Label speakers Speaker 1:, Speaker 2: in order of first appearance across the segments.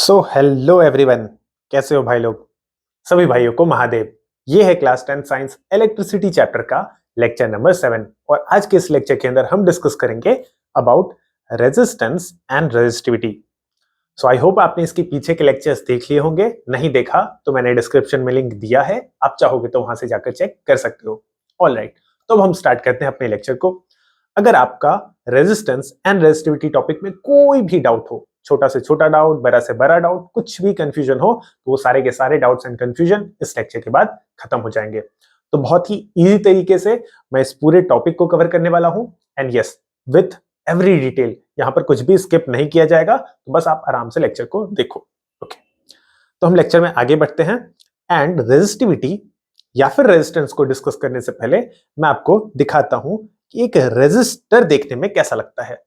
Speaker 1: So hello everyone, कैसे हो भाई लोग। सभी भाइयों को महादेव। ये है क्लास 10 साइंस इलेक्ट्रिसिटी चैप्टर का लेक्चर नंबर 7 और आज के इस लेक्चर के अंदर हम डिस्कस करेंगे about resistance and resistivity. So I hope आपने इसके पीछे के लेक्चर्स देख लिए होंगे। नहीं देखा तो मैंने डिस्क्रिप्शन में लिंक दिया है, आप चाहोगे तो वहां से जाकर चेक कर सकते हो। ऑलराइट, तो अब हम स्टार्ट करते हैं अपने लेक्चर को। अगर आपका रेजिस्टेंस एंड रेजिस्टिविटी टॉपिक में कोई भी डाउट हो, छोटा से छोटा डाउट, बड़ा से बड़ा डाउट, कुछ भी कंफ्यूजन हो, तो वो सारे के सारे डाउट्स एंड कंफ्यूजन इस लेक्चर के बाद खत्म हो जाएंगे। तो बहुत ही इजी तरीके से मैं इस पूरे टॉपिक को कवर करने वाला हूं and yes, with every detail. यहां पर कुछ भी स्किप नहीं किया जाएगा, तो बस आप आराम से लेक्चर को देखो। ओके, तो हम लेक्चर में आगे बढ़ते हैं। एंड रेजिस्टिविटी या फिर रेजिस्टेंस को डिस्कस करने से पहले मैं आपको दिखाता हूं कि एक रेजिस्टर देखने में कैसा लगता है।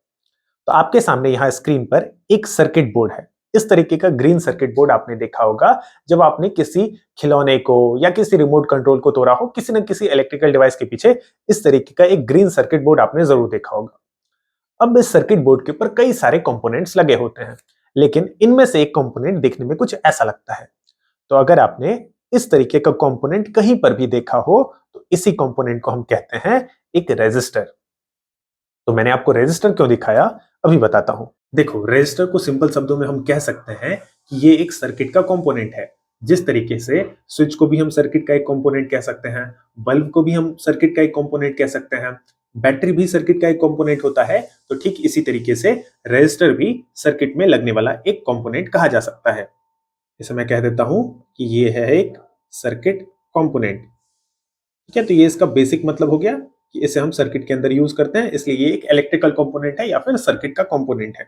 Speaker 1: तो आपके सामने यहाँ स्क्रीन पर एक सर्किट बोर्ड है। इस तरीके का ग्रीन सर्किट बोर्ड आपने देखा होगा जब आपने किसी खिलौने को या किसी रिमोट कंट्रोल को तोड़ा हो, किसी न किसी इलेक्ट्रिकल डिवाइस के पीछे इस तरीके का एक ग्रीन सर्किट बोर्ड आपने जरूर देखा होगा। अब इस सर्किट बोर्ड के ऊपर कई सारे कंपोनेंट्स लगे होते हैं, लेकिन इनमें से एक कंपोनेंट देखने में कुछ ऐसा लगता है। तो अगर आपने इस तरीके का कंपोनेंट कहीं पर भी देखा हो, तो इसी कंपोनेंट को हम कहते हैं एक रेजिस्टर। तो मैंने आपको रेजिस्टर क्यों दिखाया, अभी बताता हूं। देखो, रेजिस्टर को सिंपल शब्दों में हम कह सकते हैं कि ये एक सर्किट का कंपोनेंट है। जिस तरीके से स्विच को भी हम सर्किट का एक कंपोनेंट कह सकते हैं, बल्ब को भी हम सर्किट का एक कंपोनेंट कह सकते हैं, बैटरी भी सर्किट का एक कंपोनेंट होता है, तो ठीक इसी तरीके से रेजिस्टर भी सर्किट में लगने वाला एक कंपोनेंट कहा जा सकता है। इसे मैं कह देता हूं कि ये है एक सर्किट कंपोनेंट। ठीक है, तो ये इसका बेसिक मतलब हो गया कि इसे हम सर्किट के अंदर यूज करते हैं, इसलिए ये एक इलेक्ट्रिकल कंपोनेंट है या फिर सर्किट का कंपोनेंट है।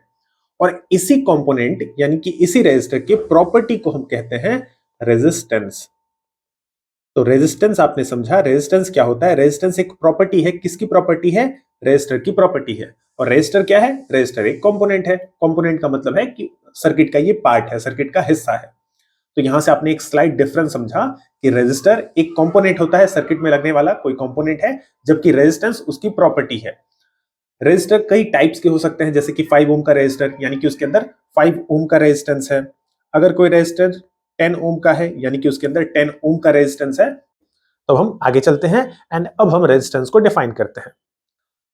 Speaker 1: और इसी कंपोनेंट यानी कि इसी रेजिस्टर के प्रॉपर्टी को हम कहते हैं रेजिस्टेंस। तो रेजिस्टेंस आपने समझा, रेजिस्टेंस क्या होता है? रेजिस्टेंस एक प्रॉपर्टी है। किसकी प्रॉपर्टी है? रेजिस्टर की प्रॉपर्टी है। और रेजिस्टर क्या है? रेजिस्टर एक कंपोनेंट है। कंपोनेंट का मतलब है कि सर्किट का ये पार्ट है, सर्किट का हिस्सा है। तो यहां से आपने एक स्लाइड डिफरेंस समझा कि रेजिस्टर एक कंपोनेंट होता है, सर्किट में लगने वाला कोई कंपोनेंट है, जबकि रेजिस्टेंस उसकी प्रॉपर्टी है। रेजिस्टर कई टाइप्स के हो सकते हैं, जैसे कि 5 ओम का रेजिस्टर यानी कि उसके अंदर 5 ओम का रेजिस्टेंस है। अगर कोई रेजिस्टर 10 ओम का है यानी कि उसके अंदर 10 ओम का रेजिस्टेंस है। तो हम आगे चलते हैं एंड अब हम रेजिस्टेंस को डिफाइन करते हैं।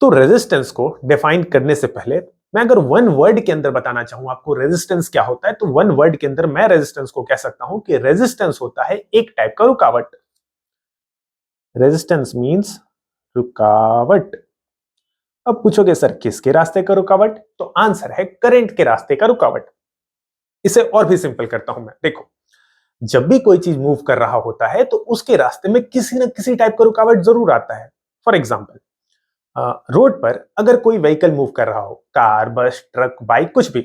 Speaker 1: तो रेजिस्टेंस को डिफाइन करने से पहले मैं अगर वन वर्ड के अंदर बताना चाहूं आपको रेजिस्टेंस क्या होता है, तो वन वर्ड के अंदर मैं रेजिस्टेंस को कह सकता हूं कि रेजिस्टेंस होता है एक टाइप का रुकावट। रेजिस्टेंस मींस रुकावट। अब पूछोगे सर किसके रास्ते का रुकावट, तो आंसर है करंट के रास्ते का रुकावट। इसे और भी सिंपल करता हूं मैं। देखो, जब भी कोई चीज मूव कर रहा होता है तो उसके रास्ते में किसी न किसी टाइप का रुकावट जरूर आता है। फॉर एग्जाम्पल, रोड पर अगर कोई व्हीकल मूव कर रहा हो, कार, बस, ट्रक, बाइक, कुछ भी,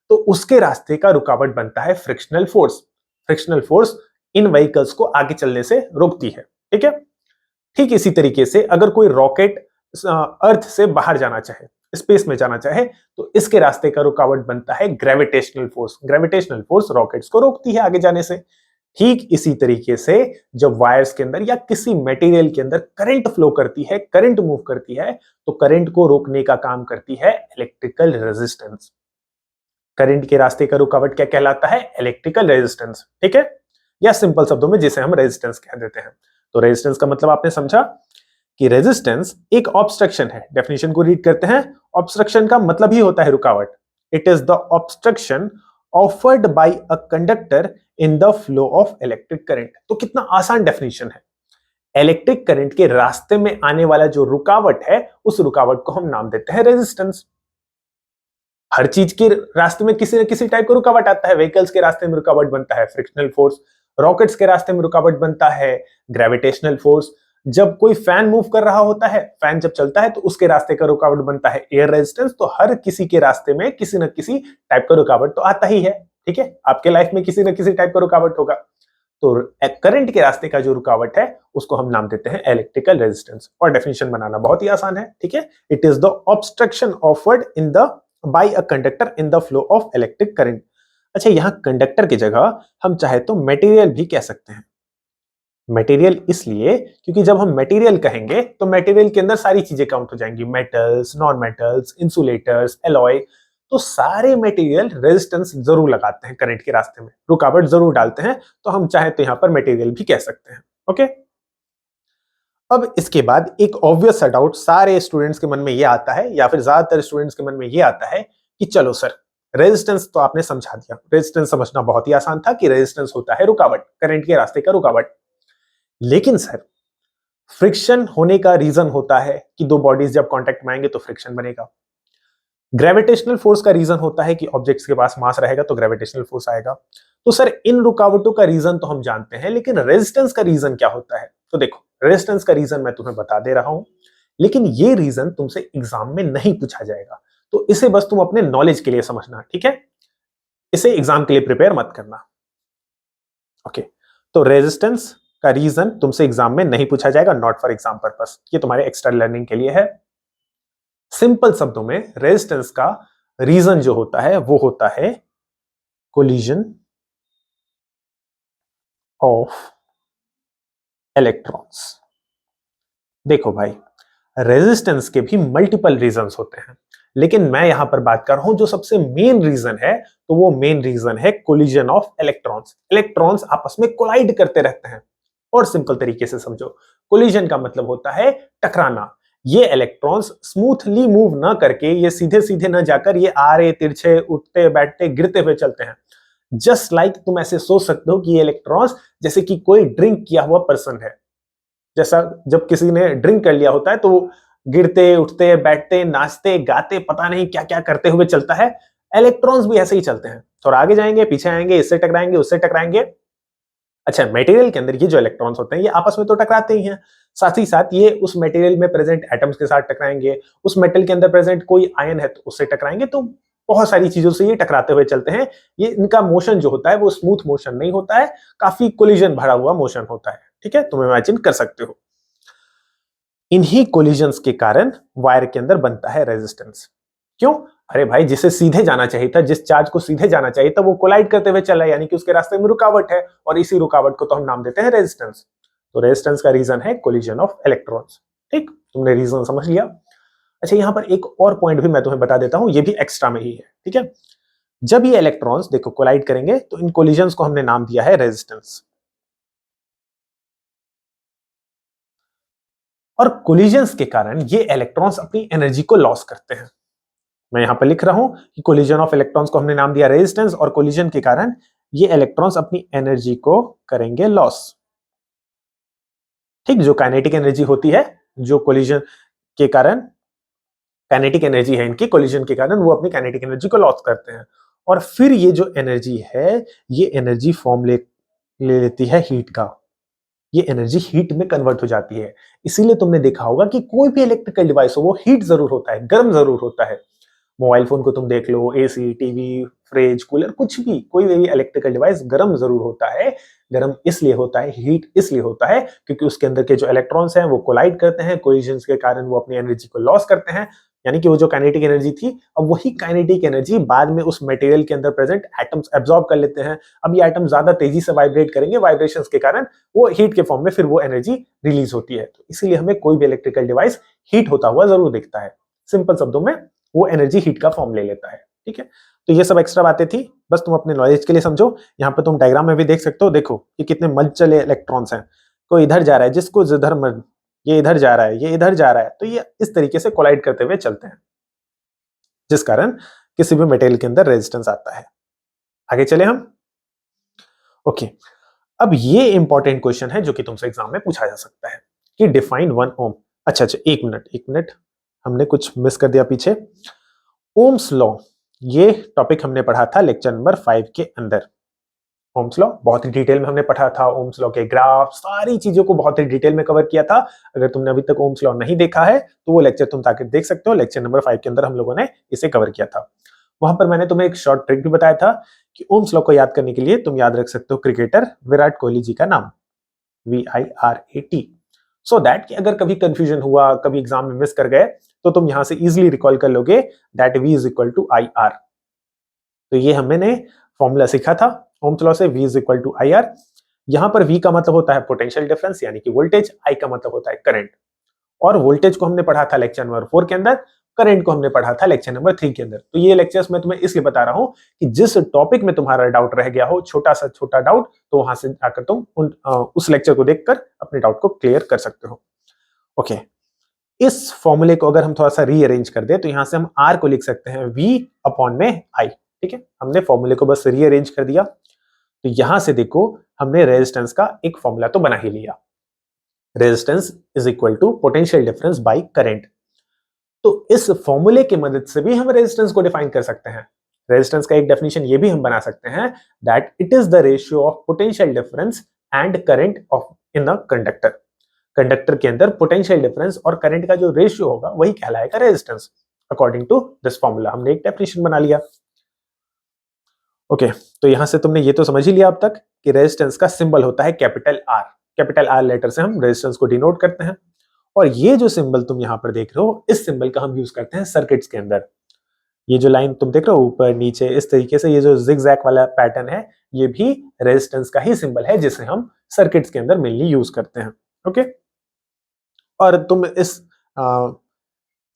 Speaker 1: तो उसके रास्ते का रुकावट बनता है frictional force. Frictional force in vehicles को आगे चलने से रोकती है। ठीक है, ठीक इसी तरीके से अगर कोई रॉकेट अर्थ से बाहर जाना चाहे, स्पेस में जाना चाहे, तो इसके रास्ते का रुकावट बनता है gravitational force. Gravitational force rockets को रोकती है आगे जाने से। ठीक इसी तरीके से जब वायर्स के अंदर या किसी मटेरियल के अंदर करंट फ्लो करती है, करंट मूव करती है, तो करंट को रोकने का काम करती है इलेक्ट्रिकल रेजिस्टेंस। करंट के रास्ते का रुकावट क्या कहलाता है? Electrical resistance. ठीक है, या सिंपल शब्दों में जिसे हम रेजिस्टेंस कह देते हैं। तो रेजिस्टेंस का मतलब आपने समझा कि रेजिस्टेंस एक ऑब्स्ट्रक्शन है। डेफिनेशन को रीड करते हैं। ऑब्स्ट्रक्शन का मतलब ही होता है रुकावट। It is the obstruction offered by a conductor in the flow of electric current. तो कितना आसान डेफिनेशन है। इलेक्ट्रिक करंट के रास्ते में आने वाला जो रुकावट है, उस रुकावट को हम नाम देते हैं रेजिस्टेंस। हर चीज के रास्ते में किसी न किसी टाइप का रुकावट आता है। व्हीकल्स के रास्ते में रुकावट बनता है फ्रिक्शनल फोर्स, रॉकेट्स के रास्ते में रुकावट बनता है ग्रेविटेशनल फोर्स। जब कोई फैन मूव कर रहा होता है, फैन जब चलता है, तो उसके रास्ते का रुकावट बनता है एयर रेजिस्टेंस। तो हर किसी के रास्ते में किसी न किसी टाइप का रुकावट तो आता ही है। ठीक है, आपके लाइफ में किसी न किसी टाइप का रुकावट होगा। तो करंट के रास्ते का जो रुकावट है, उसको हम नाम देते हैं इलेक्ट्रिकल रेजिस्टेंस। और डेफिनेशन बनाना बहुत ही आसान है। ठीक है, it is the obstruction offered in the by a conductor in the flow of electric current. अच्छा, यहां कंडक्टर की जगह हम चाहे तो मटेरियल भी कह सकते हैं। मटेरियल इसलिए क्योंकि जब हम मटेरियल कहेंगे तो मटेरियल के अंदर सारी चीजें काउंट हो जाएंगी, metals, non metals, insulators, alloy. तो सारे मटेरियल रेजिस्टेंस जरूर लगाते हैं करंट के रास्ते में, रुकावट जरूर डालते हैं, तो हम चाहे तो यहाँ पर मटेरियल भी कह सकते हैं। ओके, अब इसके बाद एक ऑब्वियस सा डाउट सारे स्टूडेंट्स के मन में ये आता है, या फिर ज्यादातर स्टूडेंट्स के मन में ये आता है कि चलो सर, रेजिस्टेंस तो आपने समझा दिया, रेजिस्टेंस समझना बहुत ही आसान था कि रेजिस्टेंस होता है रुकावट, करंट के रास्ते का रुकावट। लेकिन सर, फ्रिक्शन होने का रीजन होता है कि दो बॉडीज जब कांटेक्ट में आएंगे तो फ्रिक्शन बनेगा। ग्रेविटेशनल फोर्स का रीजन होता है कि ऑब्जेक्ट्स के पास मास रहेगा तो ग्रेविटेशनल फोर्स आएगा। तो सर, इन रुकावटों का रीजन तो हम जानते हैं, लेकिन रेजिस्टेंस का रीजन क्या होता है? तो देखो, रेजिस्टेंस का रीजन मैं तुम्हें बता दे रहा हूं, लेकिन ये रीजन तुमसे एग्जाम में नहीं पूछा जाएगा, तो इसे बस तुम अपने नॉलेज के लिए समझना, ठीक है? इसे एग्जाम के लिए प्रिपेयर मत करना। ओके, तो रेजिस्टेंस का रीजन तुमसे एग्जाम में नहीं पूछा जाएगा, नॉट फॉर एग्जाम पर्पस, ये तुम्हारे एक्स्ट्रा लर्निंग के लिए है। सिंपल शब्दों में रेजिस्टेंस का रीजन जो होता है वो होता है कोलिजन ऑफ इलेक्ट्रॉन्स। देखो भाई, रेजिस्टेंस के भी मल्टीपल रीजंस होते हैं, लेकिन मैं यहां पर बात कर रहा हूं जो सबसे मेन रीजन है, तो वो मेन रीजन है कोलिजन ऑफ इलेक्ट्रॉन्स। इलेक्ट्रॉन्स आपस में कोलाइड करते रहते हैं। और सिंपल तरीके से समझो, कोलिजन का मतलब होता है टकराना। ये इलेक्ट्रॉन्स स्मूथली मूव ना करके, ये सीधे सीधे ना जाकर, ये आड़े तिरछे, उठते बैठते गिरते हुए चलते हैं। जस्ट लाइक तुम ऐसे सोच सकते हो कि ये इलेक्ट्रॉन्स जैसे कि कोई ड्रिंक किया हुआ पर्सन है। जैसा जब किसी ने ड्रिंक कर लिया होता है तो वो गिरते उठते बैठते नाचते गाते पता नहीं क्या क्या करते हुए चलता है। इलेक्ट्रॉन्स भी ऐसे ही चलते हैं, थोड़ा आगे जाएंगे, पीछे आएंगे, इससे टकराएंगे, उससे टकराएंगे। अच्छा, मटेरियल के अंदर ये जो इलेक्ट्रॉन्स होते हैं ये आपस में तो टकराते ही हैं, साथ ही साथ ये उस मटेरियल में प्रेजेंट एटम्स के साथ टकराएंगे, उस मेटल के अंदर प्रेजेंट कोई आयन है तो उससे टकराएंगे। तो बहुत सारी चीजों से ये टकराते हुए चलते हैं। ये इनका मोशन जो होता है वो स्मूथ मोशन नहीं होता है, काफी कोलिजन भरा हुआ मोशन होता है। ठीक है, तुम इमेजिन कर सकते हो। इन्हीं कोलिजन्स के कारण वायर के अंदर बनता है रेजिस्टेंस। क्यों? अरे भाई, जिसे सीधे जाना चाहिए था, जिस चार्ज को सीधे जाना चाहिए था, वो कोलाइड करते हुए चला, यानी कि उसके रास्ते में रुकावट है, और इसी रुकावट को तो हम नाम देते हैं रेजिस्टेंस। तो रेजिस्टेंस का रीजन है कोलिजन ऑफ इलेक्ट्रॉन्स। ठीक, तुमने रीजन समझ लिया। अच्छा, यहां पर एक और पॉइंट भी मैं तुम्हें बता देता हूं, ये भी एक्स्ट्रा में ही है। ठीक है, जब ये इलेक्ट्रॉन्स देखो कोलाइड करेंगे तो इन कोलिजन्स को हमने नाम दिया है रेजिस्टेंस। और कोलिजन्स के कारण ये इलेक्ट्रॉन्स अपनी एनर्जी को लॉस करते हैं। मैं यहां पर लिख रहा हूं कि कोलिजन ऑफ इलेक्ट्रॉन्स को हमने नाम दिया रेजिस्टेंस, और कोलिजन के कारण ये इलेक्ट्रॉन्स अपनी एनर्जी को करेंगे लॉस। ठीक, जो काइनेटिक एनर्जी होती है, जो कोलिजन के कारण काइनेटिक एनर्जी है इनकी, कोलिजन के कारण वो अपनी काइनेटिक एनर्जी को लॉस करते हैं। और फिर ये जो एनर्जी है, ये एनर्जी फॉर्म ले लेती है हीट का। ये एनर्जी हीट में कन्वर्ट हो जाती है। इसीलिए तुमने देखा होगा कि कोई भी इलेक्ट्रिकल डिवाइस हो वो हीट जरूर होता है, गर्म जरूर होता है। मोबाइल फोन को तुम देख लो, एसी, टीवी, फ्रिज, कूलर, कुछ भी, कोई भी इलेक्ट्रिकल डिवाइस गर्म जरूर होता है। गर्म इसलिए होता है, हीट इसलिए होता है क्योंकि उसके अंदर के जो इलेक्ट्रॉन्स हैं वो कोलाइड करते हैं, कोलिजन्स के कारण वो अपनी एनर्जी को लॉस करते हैं। यानी कि वो जो काइनेटिक एनर्जी थी, अब वही काइनेटिक एनर्जी बाद में उस मटेरियल के अंदर प्रेजेंट एटम्स एब्जॉर्ब कर लेते हैं। अब ये एटम ज्यादा तेजी से वाइब्रेट करेंगे, वाइब्रेशंस के कारण वो हीट के फॉर्म में फिर वो एनर्जी रिलीज होती है। तो इसीलिए हमें कोई भी इलेक्ट्रिकल डिवाइस हीट होता हुआ जरूर दिखता है। सिंपल शब्दों में, वो एनर्जी हीट का फॉर्म ले लेता है। ठीक है, तो ये सब एक्स्ट्रा बातें थी, बस तुम अपने नॉलेज के लिए समझो। यहाँ पे तुम डायग्राम में भी देख सकते हो, देखो ये कितने मलचले इलेक्ट्रॉन्स हैं। कोई इधर जा रहा है, जिसको जिधर ये इधर जा रहा है, ये इधर जा रहा है, तो ये इस तरीके से कोलाइड करते हुए चलते हैं, जिस कारण किसी भी मटेरियल के अंदर रेजिस्टेंस आता है। आगे चले हम। ओके, अब ये इंपॉर्टेंट क्वेश्चन है जो कि तुमसे एग्जाम में पूछा जा सकता है कि डिफाइन 1 ओम। अच्छा, एक मिनट, हमने कुछ मिस कर दिया पीछे। ओम्स लॉ, ये टॉपिक हमने पढ़ा था लेक्चर नंबर 5 के अंदर। ओम्स लॉ बहुत ही डिटेल में हमने पढ़ा था, ओम्स लॉ के ग्राफ, सारी चीजों को बहुत ही डिटेल में कवर किया था। अगर तुमने अभी तक ओम्स लॉ नहीं देखा है तो वो लेक्चर तुम ताकि देख सकते हो। लेक्चर नंबर 5 के अंदर हम लोगों ने इसे कवर किया था। वहां पर मैंने तुम्हें एक शॉर्ट ट्रिक भी बताया था कि ओम्स लॉ को याद करने के लिए तुम याद रख सकते हो क्रिकेटर विराट कोहली जी का नाम, VIRAT, सो दैट कि अगर कभी कंफ्यूजन हुआ, कभी एग्जाम में मिस कर गए, तो तुम यहां से इजीली रिकॉल कर लोगे that V is equal to IR। तो ये हमने फॉर्मूला सीखा था ओम्स लॉ से, V is equal to IR। यहां पर V का मतलब होता है पोटेंशियल डिफरेंस यानी कि वोल्टेज, I का मतलब होता है करंट। और वोल्टेज को हमने पढ़ा था लेक्चर नंबर 4 के अंदर, करंट को हमने पढ़ा था लेक्चर नंबर 3 के अंदर। तो ये लेक्चर्स मैं तुम्हें इसलिए बता रहा हूँ कि जिस टॉपिक में तुम्हारा डाउट रह गया हो, छोटा सा छोटा डाउट, तो वहां से आकर तुम उस लेक्चर को देखकर अपने डाउट को क्लियर कर सकते हो। ओके, इस फॉर्मूले को अगर हम थोड़ा सा रीअरेंज कर दे तो यहां से हम आर को लिख सकते हैं V अपॉन में I। ठीक है, हमने फॉर्मूले को बस रीअरेंज कर दिया। तो यहां से देखो हमने रेजिस्टेंस का एक फॉर्मूला तो बना ही लिया, resistance is equal to potential difference by current. तो इस फॉर्मूले की मदद से भी हम रेजिस्टेंस को डिफाइन कर सकते हैं। रेजिस्टेंस का एक डेफिनेशन ये भी हम बना सकते हैं that it is the ratio of potential difference and current of in a conductor. Conductor के अंदर पोटेंशियल डिफरेंस और करंट का जो रेशियो होगा वही कहलाएगा resistance. According to this formula हमने एक डेफिनेशन बना लिया। ओके, तो यहां से तुमने ये तो समझ ही लिया अब तक कि रेजिस्टेंस का सिंबल होता है capital R. Capital R letter से हम रेजिस्टेंस को डिनोट करते हैं। और ये जो सिंबल तुम यहां पर देख रहे हो, इस सिंबल का हम यूज करते हैं सर्किट्स के अंदर। ये जो लाइन तुम देख रहे हो ऊपर नीचे इस तरीके से, ये जो जिगजैग वाला पैटर्न है, ये भी रेजिस्टेंस का ही सिंबल है जिसे हम सर्किट्स के अंदर मेनली यूज करते हैं। ओके, और तुम इस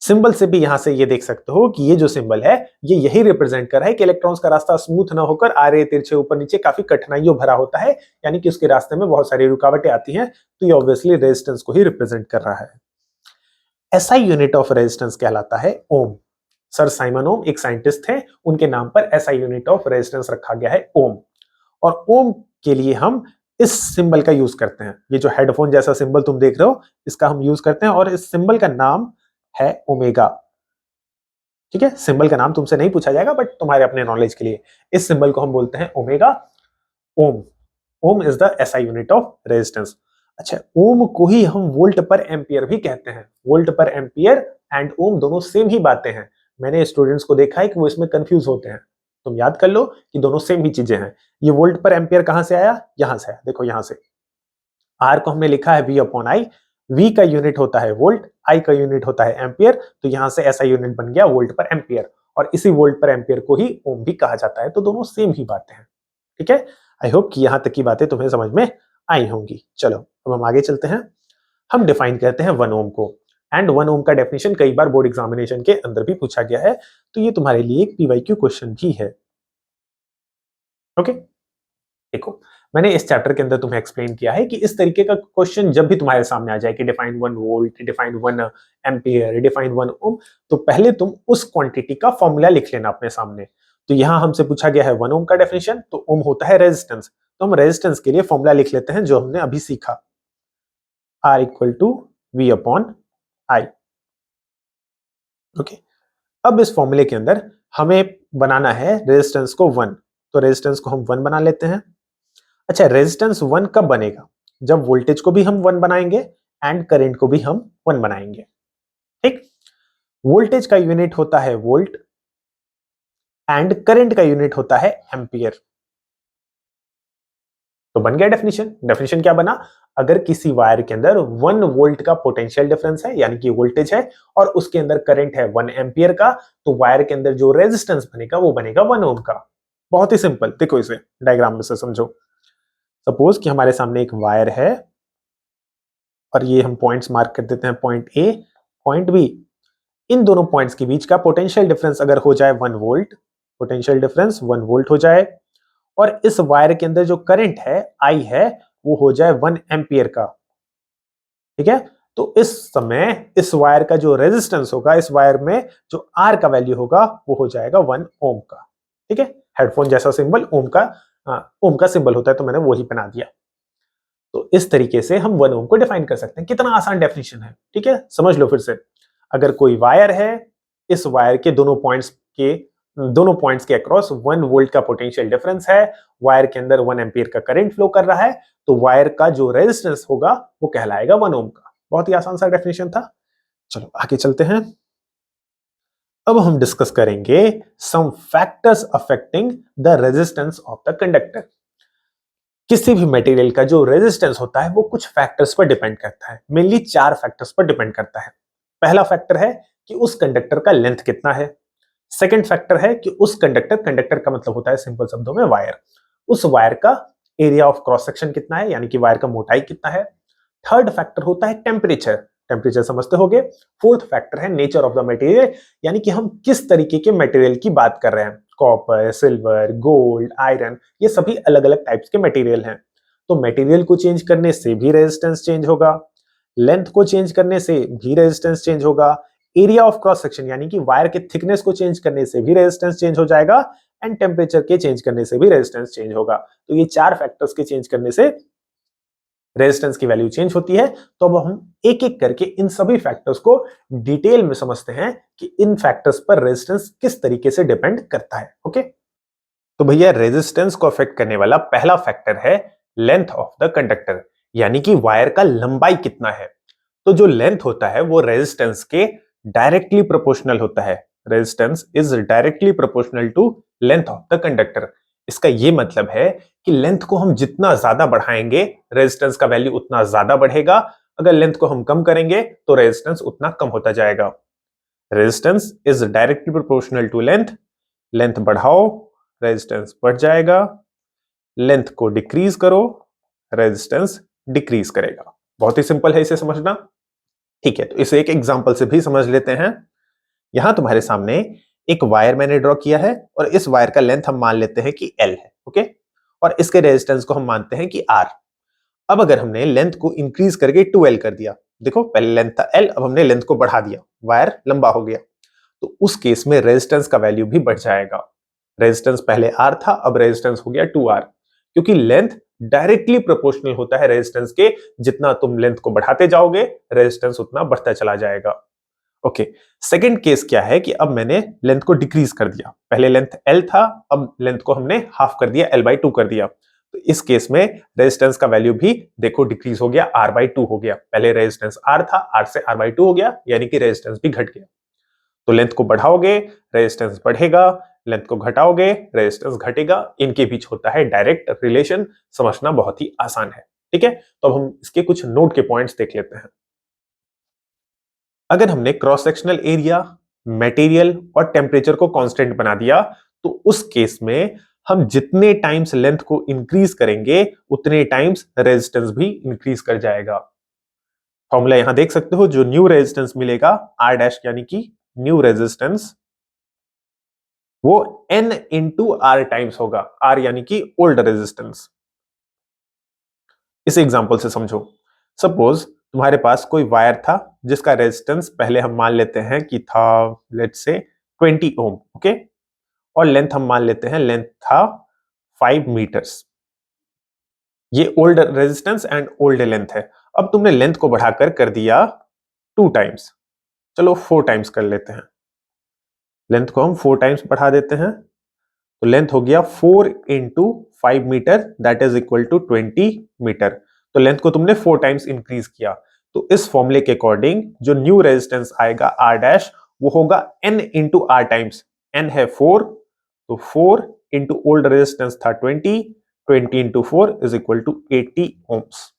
Speaker 1: सिंबल से भी यहां से ये देख सकते हो कि ये जो सिंबल है ये यही रिप्रेजेंट कर रहा है कि इलेक्ट्रॉन्स का रास्ता स्मूथ ना होकर आरे तिरछे ऊपर नीचे काफी कठिनाइयों भरा होता है, यानी कि उसके रास्ते में बहुत सारी रुकावटें आती हैं। तो ये ऑब्वियसली रेजिस्टेंस को ही रिप्रेजेंट कर रहा है। एसआई यूनिट ऑफ रेजिस्टेंस कहलाता है ओम। सर साइमन ओम एक साइंटिस्ट थे, उनके नाम पर एसआई यूनिट ऑफ रेजिस्टेंस रखा गया है ओम। और ओम के लिए हम इस सिंबल का यूज करते हैं। ये जो हेडफोन जैसा सिंबल तुम देख रहे हो, इसका हम यूज करते हैं और इस सिंबल का नाम है ओमेगा। ठीक है, सिंबल का नाम तुमसे नहीं पूछा जाएगा, बट तुम्हारे अपने नॉलेज के लिए इस सिंबल को हम बोलते हैं omega. Ohm, ohm is the SI unit of resistance. अच्छा, ओम को ही हम वोल्ट पर एम्पियर भी कहते हैं। वोल्ट पर एम्पियर एंड ओम दोनों सेम ही बातें हैं। मैंने स्टूडेंट्स को देखा है कि वो इसमें कंफ्यूज होते हैं। तुम याद कर लो कि दोनों सेम ही चीजें हैं। ये वोल्ट पर एम्पियर कहां से आया? यहां से आया, देखो यहां से। आर को हमने लिखा है V अपॉन आई। V का यूनिट होता है वोल्ट, I का यूनिट होता है एम्पियर। तो यहां से ऐसा यूनिट बन गया वोल्ट पर एम्पियर, और इसी वोल्ट पर एम्पियर को ही ओम भी कहा जाता है। तो दोनों सेम ही बातें हैं। ठीक है, आई होप कि यहां तक की बातें तुम्हें समझ में आई होंगी। चलो अब हम आगे चलते हैं। हम डिफाइन करते हैं 1 ओम को, एंड 1 ओम का डेफिनेशन कई बार बोर्ड एग्जामिनेशन के अंदर भी पूछा गया है। तो ये तुम्हारे लिए एक PYQ क्वेश्चन भी है। ओके, देखो मैंने इस चैप्टर के अंदर तुम्हें एक्सप्लेन किया है कि इस तरीके का क्वेश्चन जब भी तुम्हारे सामने आ जाए कि define 1 volt, define 1 ampere, define 1 ओम, तो पहले तुम उस क्वांटिटी का फॉर्मूला लिख लेना अपने सामने। तो यहां हमसे पूछा गया है 1 ओम का डेफिनेशन, तो ओम होता है रेजिस्टेंस। तो हम रेजिस्टेंस के लिए फॉर्मूला लिख लेते हैं जो हमने अभी सीखा, R equal to V upon I। Okay, अब इस फॉर्मूले के अंदर हमें बनाना है रेजिस्टेंस को 1। तो रेजिस्टेंस को हम 1 बना लेते हैं। अच्छा, रेजिस्टेंस 1 कब बनेगा? जब वोल्टेज को भी हम 1 बनाएंगे एंड करंट को भी हम 1 बनाएंगे। ठीक, वोल्टेज का यूनिट होता है वोल्ट एंड करंट का यूनिट होता है एम्पियर। तो बन गया डेफिनेशन। डेफिनेशन क्या बना? अगर किसी वायर के अंदर 1 वोल्ट का पोटेंशियल डिफरेंस है, यानी कि वोल्टेज है, और उसके अंदर करंट है 1 एम्पियर का, तो वायर के अंदर जो रेजिस्टेंस बनेगा वो बनेगा 1 ओम का। बहुत ही सिंपल, देखो इसे डायग्राम में से समझो। सपोज कि हमारे सामने एक वायर है और ये हम पॉइंट्स मार्क कर देते हैं, पॉइंट ए, पॉइंट बी। इन दोनों पॉइंट्स के बीच का पोटेंशियल डिफरेंस अगर हो जाए 1 वोल्ट, पोटेंशियल डिफरेंस 1 वोल्ट हो जाए, और इस वायर के अंदर जो करंट है आई है वो हो जाए 1 एम्पियर का। ठीक है, तो इस समय इस वायर का जो रेजिस्टेंस होगा, इस वायर में जो आर का वैल्यू होगा वो हो जाएगा 1 ओम का। ठीक है, हेडफोन जैसा सिंबल ओम का सिंबल होता है, तो मैंने वही बना दिया। तो इस तरीके से हम 1 ओम को डिफाइन कर सकते हैं। कितना आसान डेफिनेशन है। ठीक है, समझ लो फिर से। अगर कोई वायर है, इस वायर के दोनों पॉइंट्स के अक्रॉस 1 वोल्ट का पोटेंशियल डिफरेंस है, वायर के अंदर 1 एम्पियर का करंट फ्लो कर रहा है, तो वायर का जो रेजिस्टेंस होगा वो कहलाएगा 1 ओम का। बहुत ही आसान सा डेफिनेशन था। चलो आगे चलते हैं। अब हम डिस्कस करेंगे some factors affecting the resistance of the conductor. किसी भी मटेरियल का जो रेजिस्टेंस होता है वो कुछ फैक्टर्स पर डिपेंड करता है। मेनली 4 फैक्टर्स पर डिपेंड करता है। पहला फैक्टर है कि उस कंडक्टर का लेंथ कितना है। सेकंड फैक्टर है कि उस कंडक्टर का मतलब होता है सिंपल शब्दों में वायर, उस वायर का एरिया ऑफ क्रॉस सेक्शन कितना है, यानी कि वायर का मोटाई कितना है। थर्ड फैक्टर होता है टेम्परेचर। टेम्परेचर समझते होगे। फोर्थ फैक्टर है नेचर ऑफ द मटेरियल, यानी कि हम किस तरीके के मटेरियल की बात कर रहे हैं। कॉपर, सिल्वर, गोल्ड, आयरन, ये सभी अलग अलग टाइप्स के मटेरियल हैं। तो मटेरियल को चेंज करने से भी रेजिस्टेंस चेंज होगा, लेंथ को चेंज करने से भी रेजिस्टेंस चेंज होगा, एरिया ऑफ क्रॉस सेक्शन यानी कि वायर के थिकनेस को चेंज करने से भी रेजिस्टेंस चेंज हो जाएगा, एंड टेम्परेचर के चेंज करने से भी रेजिस्टेंस चेंज होगा। तो ये चार फैक्टर्स के चेंज करने से रेजिस्टेंस की वैल्यू चेंज होती है। तो अब हम एक एक करके इन सभी फैक्टर्स को डिटेल में समझते हैं कि इन फैक्टर्स पर रेजिस्टेंस किस तरीके से डिपेंड करता है। ओके, तो भैया रेजिस्टेंस को अफेक्ट करने वाला पहला फैक्टर है लेंथ ऑफ द कंडक्टर, यानी कि वायर का लंबाई कितना है। तो जो लेंथ होता है वो रेजिस्टेंस के डायरेक्टली प्रोपोर्शनल होता है। Resistance is directly proportional to length of the conductor. इसका ये मतलब है कि लेंथ को हम जितना ज्यादा बढ़ाएंगे रेजिस्टेंस का वैल्यू उतना ज्यादा बढ़ेगा, अगर लेंथ को हम कम करेंगे तो रेजिस्टेंस उतना कम होता जाएगा। Resistance is directly proportional to length, length बढ़ाओ रेजिस्टेंस बढ़ जाएगा, लेंथ को डिक्रीज करो रेजिस्टेंस डिक्रीज करेगा। बहुत ही सिंपल है इसे समझना। ठीक है, तो इसे एक एग्जांपल से भी समझ लेते हैं। यहां तुम्हारे सामने एक वायर मैंने ड्रॉ किया है और इस वायर का लेंथ हम मान लेते हैं कि L है। ओके, और इसके रेजिस्टेंस को हम मानते हैं कि R। अब अगर हमने लेंथ को इंक्रीज करके 2L कर दिया, देखो पहले लेंथ था L, अब हमने लेंथ को बढ़ा दिया, वायर लंबा हो गया, तो उस केस में रेजिस्टेंस का वैल्यू भी बढ़ जाएगा। रेजिस्टेंस पहले R था, अब रेजिस्टेंस हो गया 2R, क्योंकि लेंथ डायरेक्टली प्रोपोर्शनल होता है रेजिस्टेंस के। जितना तुम लेंथ को बढ़ाते जाओगे रेजिस्टेंस उतना बढ़ता चला जाएगा। ओके, सेकंड केस क्या है कि अब मैंने लेंथ को डिक्रीज कर दिया, पहले लेंथ L था, अब लेंथ को हमने हाफ कर दिया, L/2 कर दिया। तो इस केस में रेजिस्टेंस का वैल्यू भी देखो डिक्रीज हो गया, R/2 हो गया। पहले रेजिस्टेंस R था, R से R/2 हो गया, यानी कि रेजिस्टेंस भी घट गया। तो लेंथ को बढ़ाओगे रेजिस्टेंस बढ़ेगा, लेंथ को घटाओगे रेजिस्टेंस घटेगा। इनके बीच होता है डायरेक्ट रिलेशन, समझना बहुत ही आसान है। ठीक है, तो अब हम इसके कुछ नोट के पॉइंट्स देख लेते हैं। अगर हमने क्रॉस सेक्शनल एरिया, मटेरियल और टेम्परेचर को कांस्टेंट बना दिया, तो उस केस में हम जितने टाइम्स लेंथ को इंक्रीज करेंगे उतने टाइम्स रेजिस्टेंस भी इंक्रीज कर जाएगा। फॉर्मूला यहां देख सकते हो, जो न्यू रेजिस्टेंस मिलेगा R डैश यानी कि न्यू रेजिस्टेंस, वो N इंटू R टाइम्स होगा। R यानी कि ओल्ड रेजिस्टेंस। इस एग्जांपल से समझो, सपोज तुम्हारे पास कोई वायर था जिसका रेजिस्टेंस पहले हम मान लेते हैं कि था लेट्स से 20 ओम। ओके, और लेंथ हम मान लेते हैं लेंथ था 5 मीटर्स। ये old resistance and old length है। अब तुमने लेंथ को बढ़ाकर कर दिया 2 टाइम्स, चलो 4 टाइम्स कर लेते हैं। लेंथ को हम 4 टाइम्स बढ़ा देते हैं, तो लेंथ हो गया 4 into 5 metre, that is equal to 20 metre. तो लेंथ को तुमने 4 टाइम्स इंक्रीज किया, तो इस फॉर्मूले के अकॉर्डिंग जो न्यू रेजिस्टेंस आएगा R डैश, वो होगा N into R times. N है 4, तो 4 इंटू ओल्ड रेजिस्टेंस था 20, 20 into 4 is equal to 80 ohms.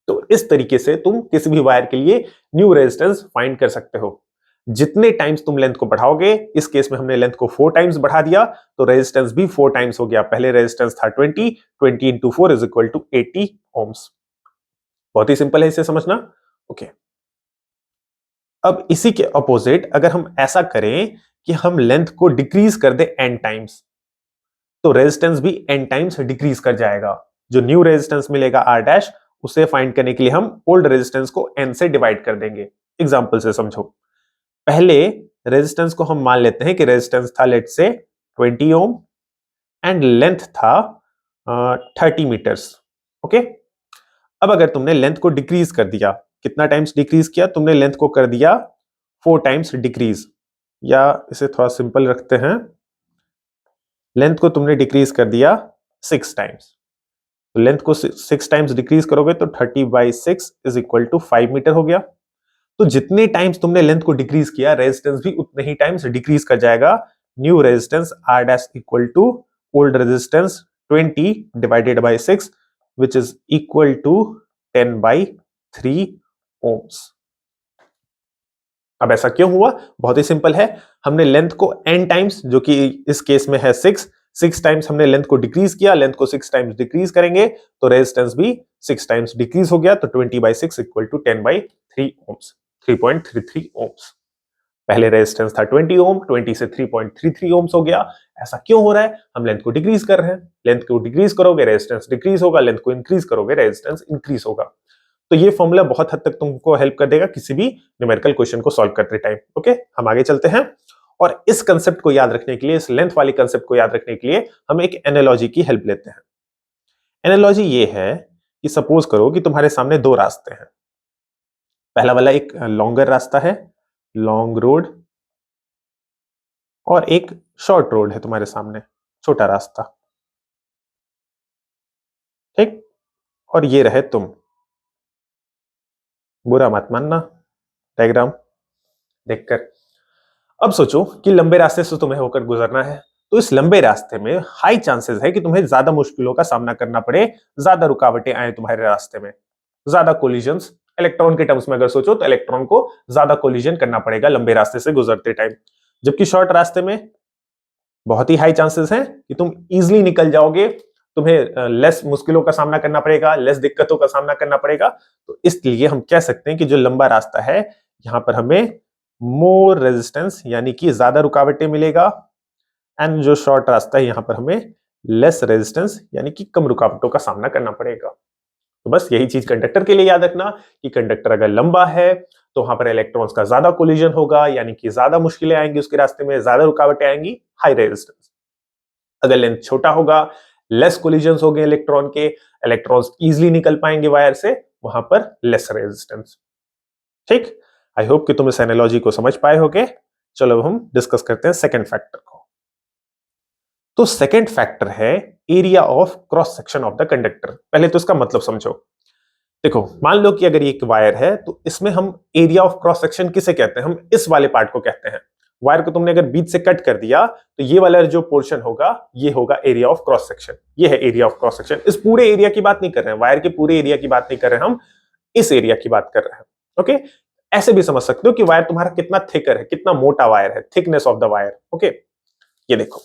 Speaker 1: तो इस तरीके से तुम किसी भी वायर के लिए न्यू रेजिस्टेंस फाइंड कर सकते हो। जितने टाइम्स तुम लेंथ को बढ़ाओगे, इस केस में हमने लेंथ को 4 टाइम्स बढ़ा दिया, तो रेजिस्टेंस भी 4 टाइम्स हो गया। पहले रेजिस्टेंस था 20, 20 into 4 is equal to 80 ohms. बहुत ही सिंपल है इसे समझना। ओके, अब इसी के अपोजिट अगर हम ऐसा करें कि हम लेंथ को डिक्रीज कर दे n टाइम्स, तो रेजिस्टेंस भी n टाइम्स डिक्रीज कर जाएगा। जो न्यू रेजिस्टेंस मिलेगा R डैश, उसे फाइंड करने के लिए हम ओल्ड रेजिस्टेंस को n से डिवाइड कर देंगे। एग्जांपल से समझो, पहले रेजिस्टेंस को हम मान लेते हैं कि रेजिस्टेंस था let's say 20 ohm and length था 30 मीटर्स। ओके, अब अगर तुमने लेंथ को डिक्रीज कर दिया, कितना टाइम्स डिक्रीज किया तुमने? लेंथ को कर दिया 4 टाइम्स डिक्रीज, या इसे थोड़ा सिंपल रखते हैं, लेंथ को तुमने डिक्रीज कर दिया 6 टाइम्स। तो लेंथ को 6 टाइम्स डिक्रीज करोगे तो 30/6 इज इक्वल टू 5 मीटर हो गया। तो जितने टाइम्स तुमने लेंथ को डिक्रीज किया, रेजिस्टेंस भी उतने ही टाइम्स डिक्रीज कर जाएगा। New resistance R dash equal to old resistance 20 divided by 6 which is equal to 10/3 ohms। अब ऐसा क्यों हुआ? बहुत ही सिंपल है, हमने लेंथ को n टाइम्स, जो कि इस केस में है 6 6 टाइम्स हमने लेंथ को डिक्रीज किया, लेंथ को 6 टाइम्स डिक्रीज करेंगे तो रेजिस्टेंस भी 6 टाइम्स डिक्रीज हो गया, तो 20/6 इक्वल टू 10/3 ओम्स, 3.33 ओम्स। पहले रेजिस्टेंस था 20 ओम, 20 से 3.33 ओम्स हो गया। ऐसा क्यों हो रहा है? हम लेंथ को डिक्रीज कर रहे हैं, लेंथ को डिक्रीज करोगे रेजिस्टेंस डिक्रीज होगा, लेंथ को इंक्रीज करोगे रेजिस्टेंस इंक्रीज होगा। तो ये फॉर्मूला बहुत हद तक तुमको हेल्प कर देगा किसी भी न्यूमेरिकल क्वेश्चन को सॉल्व करते टाइम। ओके, हम आगे चलते हैं और इस कंसेप्ट को याद रखने के लिए, इस लेंथ वाली कंसेप्ट को याद रखने के लिए हम एक एनालॉजी की हेल्प लेते हैं। एनालॉजी ये है कि सपोज करो कि तुम्हारे सामने दो रास्ते हैं। पहला वाला एक लॉन्गर रास्ता है, लॉन्ग रोड, और एक शॉर्ट रोड है तुम्हारे सामने, छोटा रास्ता। ठीक, और ये रहे तुम। बुरा मत मानना डायग्राम देखकर। अब सोचो कि लंबे रास्ते से तुम्हें होकर गुजरना है, तो इस लंबे रास्ते में हाई चांसेस है कि तुम्हें ज्यादा मुश्किलों का सामना करना पड़े, ज्यादा रुकावटें आए तुम्हारे रास्ते में, ज्यादा कोलिजन्स। इलेक्ट्रॉन के टर्म्स में अगर सोचो तो इलेक्ट्रॉन को ज्यादा कोलिजन करना पड़ेगा लंबे रास्ते से गुजरते टाइम। जबकि शॉर्ट रास्ते में बहुत ही हाई चांसेस हैं कि तुम इजीली निकल जाओगे, तुम्हें लेस मुश्किलों का सामना करना पड़ेगा, लेस दिक्कतों का सामना करना पड़ेगा। तो इसलिए हम कह सकते हैं कि जो लंबा रास्ता है यहां पर हमें मोर रेजिस्टेंस यानी कि ज्यादा रुकावटें मिलेगा, एंड जो शॉर्ट रास्ता है यहां पर हमें लेस रेजिस्टेंस यानी कि कम रुकावटों का सामना करना पड़ेगा। तो बस यही चीज कंडक्टर के लिए याद रखना कि कंडक्टर अगर लंबा है तो वहां पर इलेक्ट्रॉन्स का ज्यादा कोलिजन होगा, यानी कि ज्यादा मुश्किलें आएंगी उसके रास्ते में, ज्यादा रुकावटें आएंगी, हाई रेजिस्टेंस। अगर लेंथ छोटा होगा, लेस कोलिजन्स होंगे इलेक्ट्रॉन के, इलेक्ट्रॉन्स इजीली निकल पाएंगे वायर से, वहां पर लेस रेजिस्टेंस। ठीक, आई होप कि तुम इस एनालॉजी को समझ पाए होगे। चलो अब हम डिस्कस करते हैं सेकंड फैक्टर को। तो सेकंड फैक्टर है area of cross section of the conductor. पहले तो इसका मतलब समझो। देखो, मान लो कि अगर ये एक वायर है तो इसमें हम एरिया ऑफ क्रॉस सेक्शन किसे कहते हैं? हम इस वाले पार्ट को कहते हैं। वायर को तुमने अगर बीच से कट कर दिया तो ये वाला जो पोर्शन होगा ये होगा एरिया ऑफ क्रॉस सेक्शन। ये है एरिया ऑफ क्रॉस सेक्शन। इस पूरे एरिया की बात नहीं कर रहे हैं, वायर के पूरे एरिया की बात नहीं कर रहे हैं, हम इस एरिया की बात कर रहे हैं। ओके, ऐसे भी समझ सकते हो कि वायर तुम्हारा कितना थिकर है, कितना मोटा वायर है, thickness of the wire. Okay, ये देखो,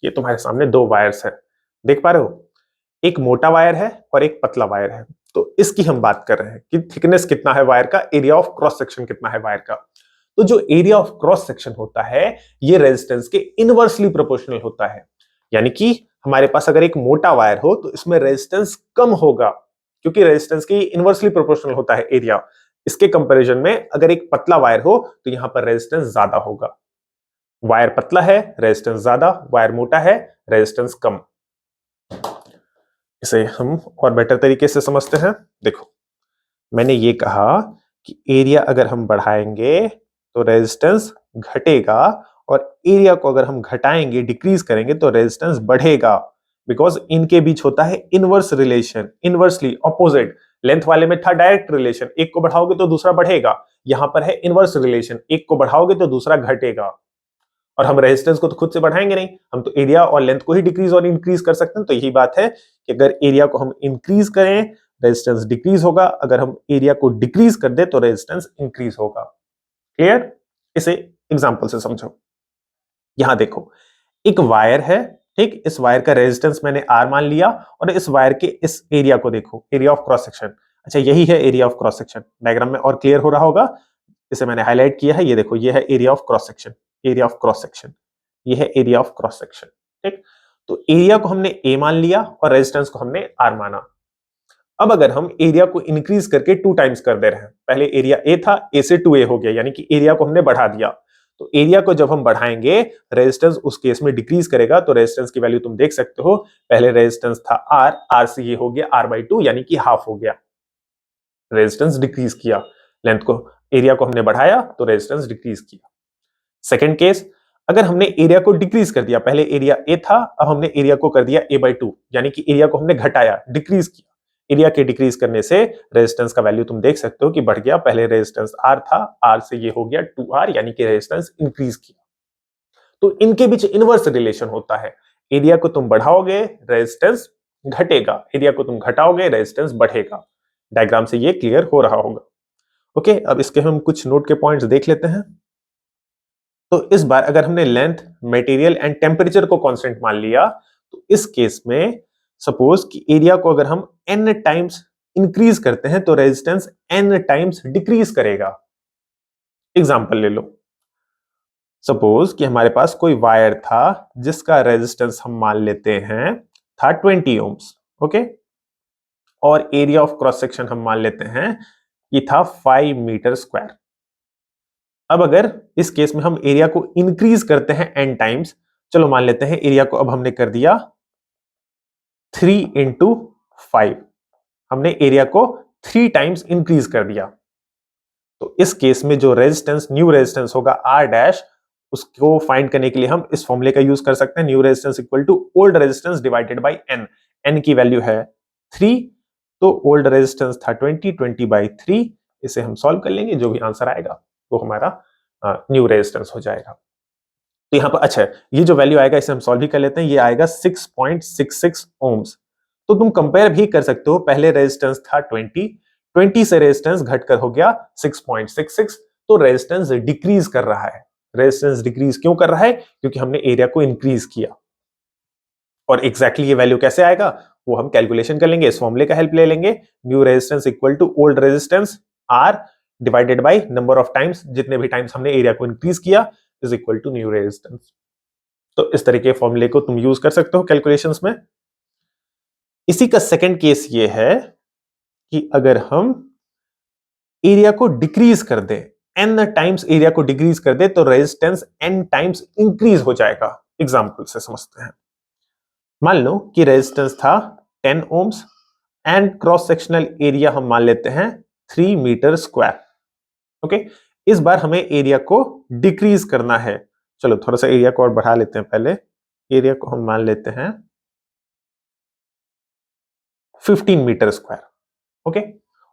Speaker 1: ये तुम्हारे सामने दो वायर्स है, देख पा रहे हो? एक मोटा वायर है और एक पतला वायर है। तो इसकी हम बात कर रहे हैं कि थिकनेस कितना है वायर का, एरिया ऑफ क्रॉस सेक्शन कितना है वायर का। तो जो एरिया ऑफ क्रॉस सेक्शन होता है ये रेजिस्टेंस के इनवर्सली प्रोपोर्शनल होता है। यानी कि हमारे पास अगर एक मोटा वायर हो तो इसमें रेजिस्टेंस कम होगा, क्योंकि रेजिस्टेंस के इनवर्सली प्रोपोर्शनल होता है एरिया। इसके कंपैरिजन में अगर एक पतला वायर हो तो यहां पर रेजिस्टेंस ज्यादा होगा। वायर पतला है रेजिस्टेंस ज्यादा, वायर मोटा है रेजिस्टेंस कम। इसे हम और बेटर तरीके से समझते हैं। देखो, मैंने ये कहा कि एरिया अगर हम बढ़ाएंगे तो रेजिस्टेंस घटेगा, और एरिया को अगर हम घटाएंगे, डिक्रीज करेंगे, तो रेजिस्टेंस बढ़ेगा। बिकॉज इनके बीच होता है inverse relation, inversely opposite. Length वाले में था डायरेक्ट रिलेशन, एक को बढ़ाओगे तो दूसरा बढ़ेगा। यहां पर है इनवर्स रिलेशन, एक को बढ़ाओगे तो दूसरा घटेगा। और हम रेजिस्टेंस को तो खुद से बढ़ाएंगे नहीं, हम तो एरिया और लेंथ को ही डिक्रीज और इंक्रीज कर सकते हैं। तो यही बात है कि अगर एरिया को हम इंक्रीज करें रेजिस्टेंस डिक्रीज होगा, अगर हम एरिया को डिक्रीज कर दे तो रेजिस्टेंस इंक्रीज होगा। क्लियर? इसे एग्जांपल से समझो। यहां देखो, एक वायर है, ठीक, इस वायर का रेजिस्टेंस मैंने R मान लिया, और इस वायर के इस एरिया को देखो, एरिया ऑफ क्रॉस सेक्शन। अच्छा, यही है area of cross section. Diagram में और क्लियर हो रहा होगा, इसे मैंने हाईलाइट किया है। ये देखो, ये है area of cross section, area of cross section, ये है एरिया ऑफ क्रॉस सेक्शन। ठीक, तो एरिया को हमने A मान लिया और रेजिस्टेंस को हमने R माना। अब अगर हम एरिया को इंक्रीज करके 2 टाइम्स कर दे रहे हैं, पहले एरिया A था, A से 2A हो गया, यानी कि एरिया को हमने बढ़ा दिया। तो एरिया को जब हम बढ़ाएंगे रेजिस्टेंस उस केस में डिक्रीज करेगा। तो रेजिस्टेंस की वैल्यू तुम देख सकते हो, पहले रेजिस्टेंस था R, R से ये हो गया R/2, यानी कि हाफ हो गया। रेजिस्टेंस डिक्रीज किया, लेंथ को, एरिया को हमने बढ़ाया तो रेजिस्टेंस डिक्रीज किया। सेकंड केस, अगर हमने एरिया को डिक्रीज कर दिया, पहले एरिया A था, अब हमने एरिया को कर दिया A/2, यानी कि एरिया को हमने घटाया, डिक्रीज किया। एरिया के डिक्रीज करने से रेजिस्टेंस का वैल्यू तुम देख सकते हो कि बढ़ गया। पहले रेजिस्टेंस R था, R से ये हो गया 2R, यानी कि रेजिस्टेंस इंक्रीज किया। तो इनके बीच इनवर्स रिलेशन होता है। एरिया को तुम बढ़ाओगे रेजिस्टेंस घटेगा, एरिया को तुम घटाओगे रेजिस्टेंस बढ़ेगा। डायग्राम से ये क्लियर हो रहा होगा। ओके, अब इसके हम कुछ नोट के पॉइंट्स देख लेते हैं। तो इस बार अगर हमने लेंथ, मटेरियल एंड टेम्परेचर को कांस्टेंट मान लिया तो इस केस में सपोज कि एरिया को अगर हम n टाइम्स इंक्रीज करते हैं तो रेजिस्टेंस n टाइम्स डिक्रीज करेगा। एग्जांपल ले लो, सपोज कि हमारे पास कोई वायर था जिसका रेजिस्टेंस हम मान लेते हैं था 20 ओम्स, ओके, और एरिया ऑफ क्रॉस सेक्शन हम मान लेते हैं ये था 5 मीटर स्क्वायर। अब अगर इस केस में हम एरिया को इंक्रीज करते हैं n टाइम्स, चलो मान लेते हैं एरिया को अब हमने कर दिया 3 इंटू 5, हमने एरिया को 3 टाइम्स इंक्रीज कर दिया। तो इस केस में जो रेजिस्टेंस, न्यू रेजिस्टेंस होगा R डैश, उसको फाइंड करने के लिए हम इस फॉर्मूले का यूज कर सकते हैं, new resistance equal to old resistance divided by n। n की वैल्यू है 3, तो ओल्ड रेजिस्टेंस था 20 बाई 3, इसे हम सॉल्व कर लेंगे, जो भी आंसर आएगा वो हमारा न्यू रेजिस्टेंस हो जाएगा। तो यहाँ पर अच्छा, ये जो वैल्यू आएगा इसे हम सॉल्व भी कर लेते हैं, ये आएगा 6.66 ओम्स। तो तुम कंपेयर भी कर सकते हो, पहले रेजिस्टेंस था 20 से रेजिस्टेंस घटकर हो गया 6.66, तो रेजिस्टेंस डिक्रीज कर रहा है। रेजिस्टेंस डिक्रीज क्यों कर रहा है? क्योंकि हमने एरिया को इंक्रीज किया। और एग्जैक्टली ये वैल्यू कैसे आएगा वो हम कैलकुलेशन कर लेंगे, इस फॉर्मूले का हेल्प ले लेंगे। New resistance equal to old resistance R divided by number of times, जितने भी टाइम्स हमने एरिया को इंक्रीज किया, is equal to new resistance. तो इस तरीके के फॉर्मूले को तुम यूज कर सकते हो कैलकुलेशंस में। इसी का सेकंड केस ये है कि अगर हम एरिया को डिक्रीज कर दे, n टाइम्स एरिया को डिक्रीज कर दे, तो रेजिस्टेंस n टाइम्स इंक्रीज हो जाएगा। एग्जांपल से समझते हैं। मान लो कि रेजिस्टेंस था 10 ohms and cross sectional area हम मान लेते हैं 3 मीटर स्क्वायर, ओके। इस बार हमें एरिया को डिक्रीज करना है। चलो थोड़ा सा एरिया को और बढ़ा लेते हैं। पहले एरिया को हम मान लेते हैं 15 मीटर स्क्वायर, ओके,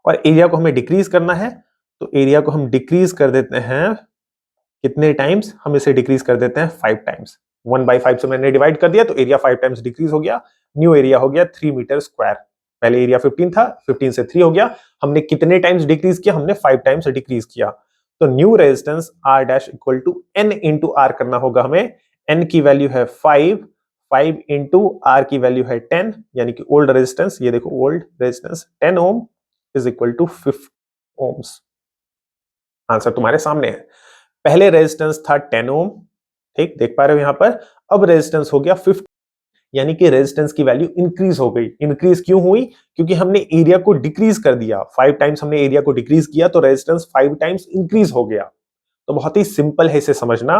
Speaker 1: और एरिया को हमें डिक्रीज करना है, तो एरिया को हम डिक्रीज कर देते हैं कितने टाइम्स? हम इसे डिक्रीज कर देते हैं 5 टाइम्स। 1/5 से मैंने डिवाइड कर दिया तो एरिया 5 टाइम्स डिक्रीज हो गया। न्यू एरिया हो गया 3 मीटर स्क्वायर। पहले एरिया 15 था, 15 से 3 हो गया। हमने कितने टाइम्स डिक्रीज किया? हमने 5 टाइम्स डिक्रीज किया। तो new resistance R dash equal to n into R करना होगा हमें। n की वैल्यू है 5 इंटू R की वैल्यू है 10, यानी कि ओल्ड रेजिस्टेंस, ये देखो old resistance 10 ohm is equal to 50 ohms. Answer तुम्हारे सामने है। पहले रेजिस्टेंस था 10 ओम, ठीक, देख पा रहे हो यहां पर। अब रेजिस्टेंस हो गया 50, यानी कि रेजिस्टेंस की वैल्यू इंक्रीज हो गई। इंक्रीज क्यों हुई? क्योंकि हमने एरिया को डिक्रीज कर दिया। 5 टाइम्स हमने एरिया को डिक्रीज किया तो रेजिस्टेंस 5 टाइम्स इंक्रीज हो गया। तो बहुत ही सिंपल है इसे समझना।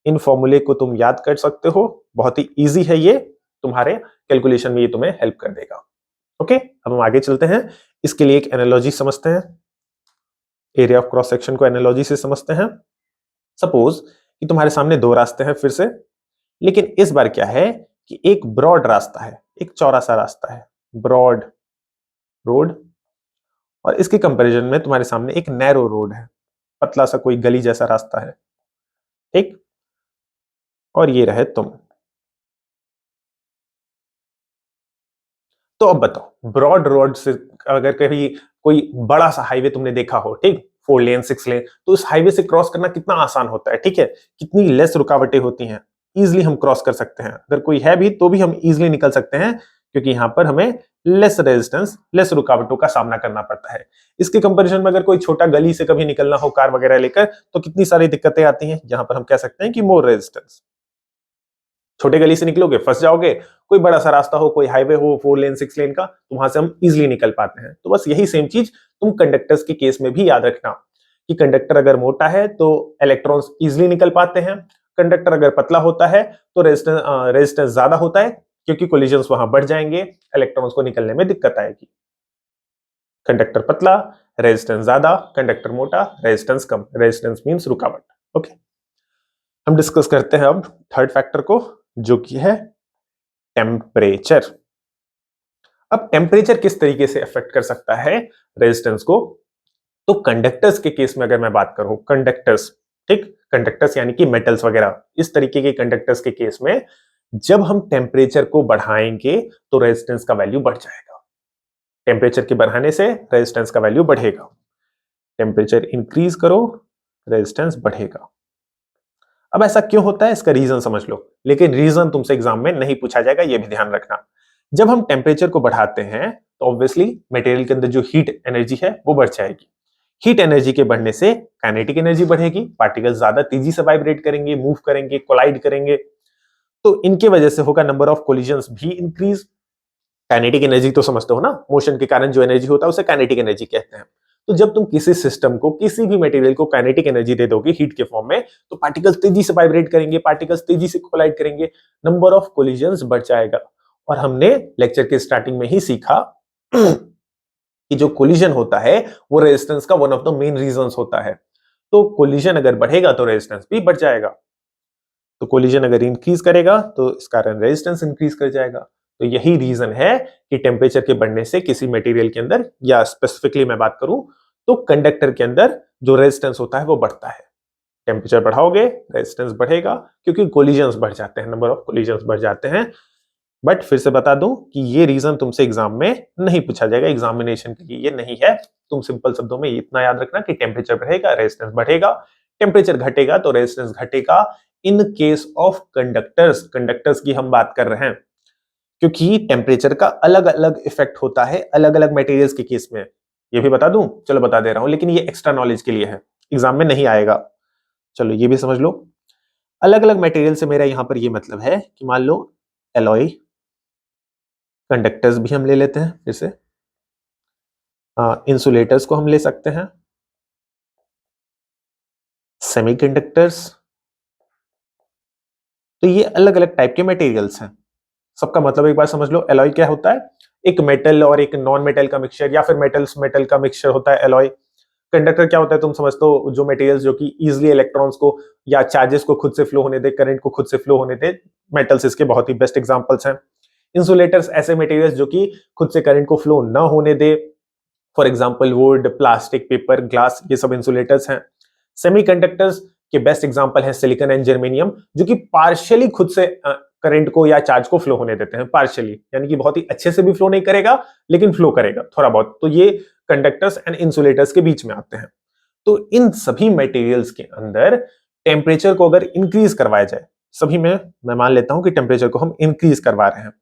Speaker 1: इन फॉर्मूले को तुम याद कर सकते हो, बहुत ही इजी है ये, तुम्हारे कैलकुलेशन में ये तुम्हें हेल्प कर देगा। ओके, अब हम आगे चलते हैं। इसके लिए एक एनालॉजी समझते हैं। एरिया ऑफ क्रॉस सेक्शन को एनालॉजी से समझते हैं। सपोज कि तुम्हारे सामने दो रास्ते हैं फिर से, लेकिन इस बार क्या है कि एक ब्रॉड रास्ता है, एक चौड़ा सा रास्ता है, ब्रॉड रोड, और इसके कंपैरिजन में तुम्हारे सामने एक नैरो रोड है, पतला सा कोई गली जैसा रास्ता है, ठीक। और ये रहे तुम। तो अब बताओ, ब्रॉड रोड से अगर कभी कोई बड़ा सा हाईवे तुमने देखा हो, ठीक, 4 लेन 6 लेन, तो उस हाईवे से क्रॉस करना कितना आसान होता है, ठीक है, कितनी लेस रुकावटें होती हैं, इजिली हम क्रॉस कर सकते हैं। अगर कोई है भी तो भी हम इजिली निकल सकते हैं, क्योंकि यहां पर हमें लेस रेजिस्टेंस, लेस रुकावटों का सामना करना पड़ता है। इसके कंपैरिजन में अगर कोई छोटा गली से कभी निकलना हो कार वगैरह लेकर, तो कितनी सारी दिक्कतें आती हैं। यहां पर हम कह सकते हैं कि मोर रेजिस्टेंस। छोटे गली से निकलोगे फंस जाओगे, कोई बड़ा सा रास्ता हो, कोई हाईवे हो 4 लेन 6 लेन का, तो वहां से हम इजिली निकल पाते हैं। तो बस यही सेम चीज तुम कंडक्टर्स के केस में भी याद रखना कि कंडक्टर अगर मोटा है तो इलेक्ट्रॉन्स इजिली निकल पाते हैं, कंडक्टर अगर पतला होता है तो रेजिस्टेंस ज्यादा होता है, क्योंकि कोलिजन्स वहां बढ़ जाएंगे, इलेक्ट्रॉन्स को निकलने में दिक्कत आएगी। कंडक्टर पतला, रेजिस्टेंस ज्यादा, कंडक्टर मोटा, रेजिस्टेंस कम। रेजिस्टेंस मींस रुकावट। ओके, हम डिस्कस करते हैं अब थर्ड फैक्टर को, जो कि है टेम्परेचर। अब टेम्परेचर किस तरीके से अफेक्ट कर सकता है रेजिस्टेंस को? तो कंडक्टर्स के केस में अगर मैं बात करूं, कंडक्टर्स, ठीक, कंडक्टर्स यानी कि मेटल्स वगैरह, इस तरीके के कंडक्टर्स के केस में जब हम टेम्परेचर को बढ़ाएंगे तो रेजिस्टेंस का वैल्यू बढ़ जाएगा। टेम्परेचर के बढ़ाने से रेजिस्टेंस का वैल्यू बढ़ेगा। टेम्परेचर इंक्रीज करो, रेजिस्टेंस बढ़ेगा। अब ऐसा क्यों होता है, इसका रीजन समझ लो, लेकिन रीजन तुमसे एग्जाम में नहीं पूछा जाएगा, ये भी ध्यान रखना। जब हम टेम्परेचर को बढ़ाते हैं तो ऑब्वियसली मटेरियल के अंदर जो हीट एनर्जी है वो बढ़ जाएगी। हीट एनर्जी के बढ़ने से काइनेटिक एनर्जी बढ़ेगी, पार्टिकल्स ज्यादा तेजी से वाइब्रेट करेंगे, मूव करेंगे, कोलाइड करेंगे, तो इनके वजह से होगा नंबर ऑफ कोलिजन्स भी इंक्रीज। काइनेटिक एनर्जी तो समझते हो ना, मोशन के कारण जो एनर्जी होता है उसे काइनेटिक एनर्जी कहते हैं। तो जब तुम किसी सिस्टम को, किसी भी मटेरियल को काइनेटिक एनर्जी दे दोगे हीट के फॉर्म में, तो पार्टिकल्स तेजी से वाइब्रेट करेंगे, पार्टिकल्स तेजी से कोलाइड करेंगे, नंबर ऑफ कोलिजन्स बढ़ जाएगा। और हमने लेक्चर के स्टार्टिंग में ही सीखा कि जो कोलिजन होता है वो रेजिस्टेंस का one of the main reasons होता है। तो कोलिजन अगर बढ़ेगा तो रेजिस्टेंस भी बढ़ जाएगा। तो कोलिजन अगर इंक्रीज करेगा तो इस कारण रेजिस्टेंस इंक्रीज कर जाएगा। तो यही रीजन है कि टेम्परेचर के बढ़ने से किसी मटेरियल के अंदर, या स्पेसिफिकली मैं बात करूं तो कंडक्टर के अंदर जो रेजिस्टेंस होता है वो बढ़ता है। टेम्परेचर बढ़ाओगे रेजिस्टेंस बढ़ेगा, क्योंकि कोलिजन्स बढ़ जाते हैं, नंबर ऑफ कोलिजन्स बढ़ जाते हैं। बट फिर से बता दूं कि ये रीजन तुमसे एग्जाम में नहीं पूछा जाएगा, एग्जामिनेशन के लिए ये नहीं है। तुम सिंपल शब्दों में इतना याद रखना कि टेम्परेचर बढ़ेगा रेजिस्टेंस बढ़ेगा, टेम्परेचर घटेगा तो रेजिस्टेंस घटेगा। In case of conductors, conductors की हम बात कर रहे हैं, क्योंकि टेम्परेचर का अलग अलग इफेक्ट होता है अलग अलग मटेरियल्स के केस में। ये भी बता दूं, चलो बता दे रहा हूं, लेकिन ये एक्स्ट्रा नॉलेज के लिए है, एग्जाम में नहीं आएगा। चलो ये भी समझ लो। अलग अलग मटेरियल से मेरा यहां पर ये मतलब है कि मान लो एलॉय, कंडक्टर्स भी हम ले लेते हैं, फिर से इंसुलेटर्स को हम ले सकते हैं, सेमीकंडक्टर्स। तो ये अलग अलग टाइप के मटेरियल्स हैं। सबका मतलब एक बार समझ लो, एलॉय क्या होता है, एक मेटल और एक नॉन मेटल का मिक्सचर, या फिर मेटल्स मेटल का मिक्सचर होता है एलॉय। कंडक्टर क्या होता है, तुम समझते हो, जो मटेरियल्स जो कि इजीली इलेक्ट्रॉन्स को या चार्जेस को खुद से फ्लो होने दे, करंट को खुद से फ्लो होने दे, मेटल्स इसके बहुत ही बेस्ट एग्जांपल्स हैं। इंसुलेटर्स ऐसे मटेरियल्स जो कि खुद से करंट को फ्लो ना होने दे, for example wood, plastic, paper, glass, ये सब इंसुलेटर्स हैं। सेमीकंडक्टर्स के बेस्ट एग्जांपल है सिलिकॉन एंड जर्मेनियम, जो कि पार्शियली खुद से करंट को या चार्ज को फ्लो होने देते हैं, पार्शियली, यानी कि बहुत ही अच्छे से भी फ्लो नहीं करेगा लेकिन फ्लो करेगा थोड़ा बहुत। तो ये कंडक्टर्स एंड इंसुलेटर्स के बीच में आते हैं। तो इन सभी मटेरियल्स के अंदर टेम्परेचर को अगर इंक्रीज करवाया जाए, सभी में मैं मान लेता हूं कि टेम्परेचर को हम इंक्रीज करवा रहे हैं,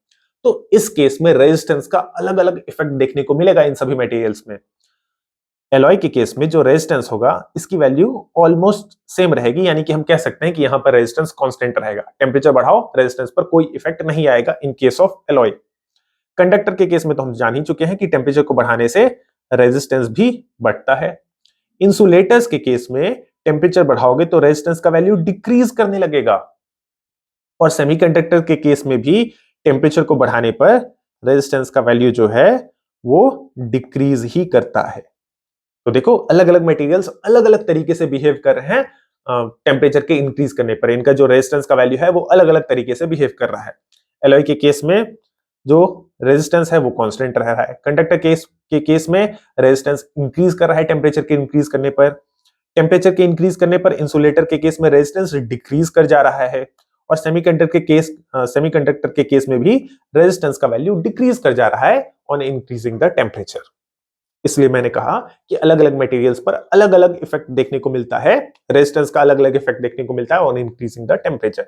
Speaker 1: तो इस केस में रेजिस्टेंस का अलग अलग इफेक्ट देखने को मिलेगा इन सभी मटेरियल्स में। एलॉय के केस में जो रेजिस्टेंस होगा इसकी वैल्यू ऑलमोस्ट सेम रहेगी, यानी कि हम कह सकते हैं कि यहां पर रेजिस्टेंस कांस्टेंट रहेगा। टेम्परेचर बढ़ाओ रेजिस्टेंस पर कोई इफेक्ट नहीं आएगा in case of alloy. Conductor के केस में तो हम जान ही चुके हैं कि टेम्परेचर को बढ़ाने से रेजिस्टेंस भी बढ़ता है। इंसुलेटर्स के केस में टेम्परेचर बढ़ाओगे तो रेजिस्टेंस का वैल्यू डिक्रीज करने लगेगा, और सेमीकंडक्टर के केस में भी टेम्परेचर को बढ़ाने पर रेजिस्टेंस का वैल्यू जो है वो डिक्रीज ही करता है। तो देखो अलग अलग मटेरियल्स अलग अलग तरीके से बिहेव कर रहे हैं टेम्परेचर के इंक्रीज करने पर, इनका जो रेजिस्टेंस का वैल्यू है वो अलग अलग तरीके से बिहेव कर रहा है। एलॉय के केस में जो रेजिस्टेंस है वो कांस्टेंट रह रहा है, कंडक्टर केस में रेजिस्टेंस इंक्रीज कर रहा है टेम्परेचर के इंक्रीज करने पर, टेम्परेचर के इंक्रीज करने पर इंसुलेटर के केस में रेजिस्टेंस डिक्रीज कर जा रहा है, और सेमीकंडक्टर के केस में भी रेजिस्टेंस का वैल्यू डिक्रीज कर जा रहा है ऑन इंक्रीजिंग द टेम्परेचर। इसलिए मैंने कहा कि अलग अलग मटेरियल्स पर अलग अलग इफेक्ट देखने को मिलता है, रेजिस्टेंस का अलग अलग इफेक्ट देखने को मिलता है ऑन इंक्रीजिंग द टेम्परेचर।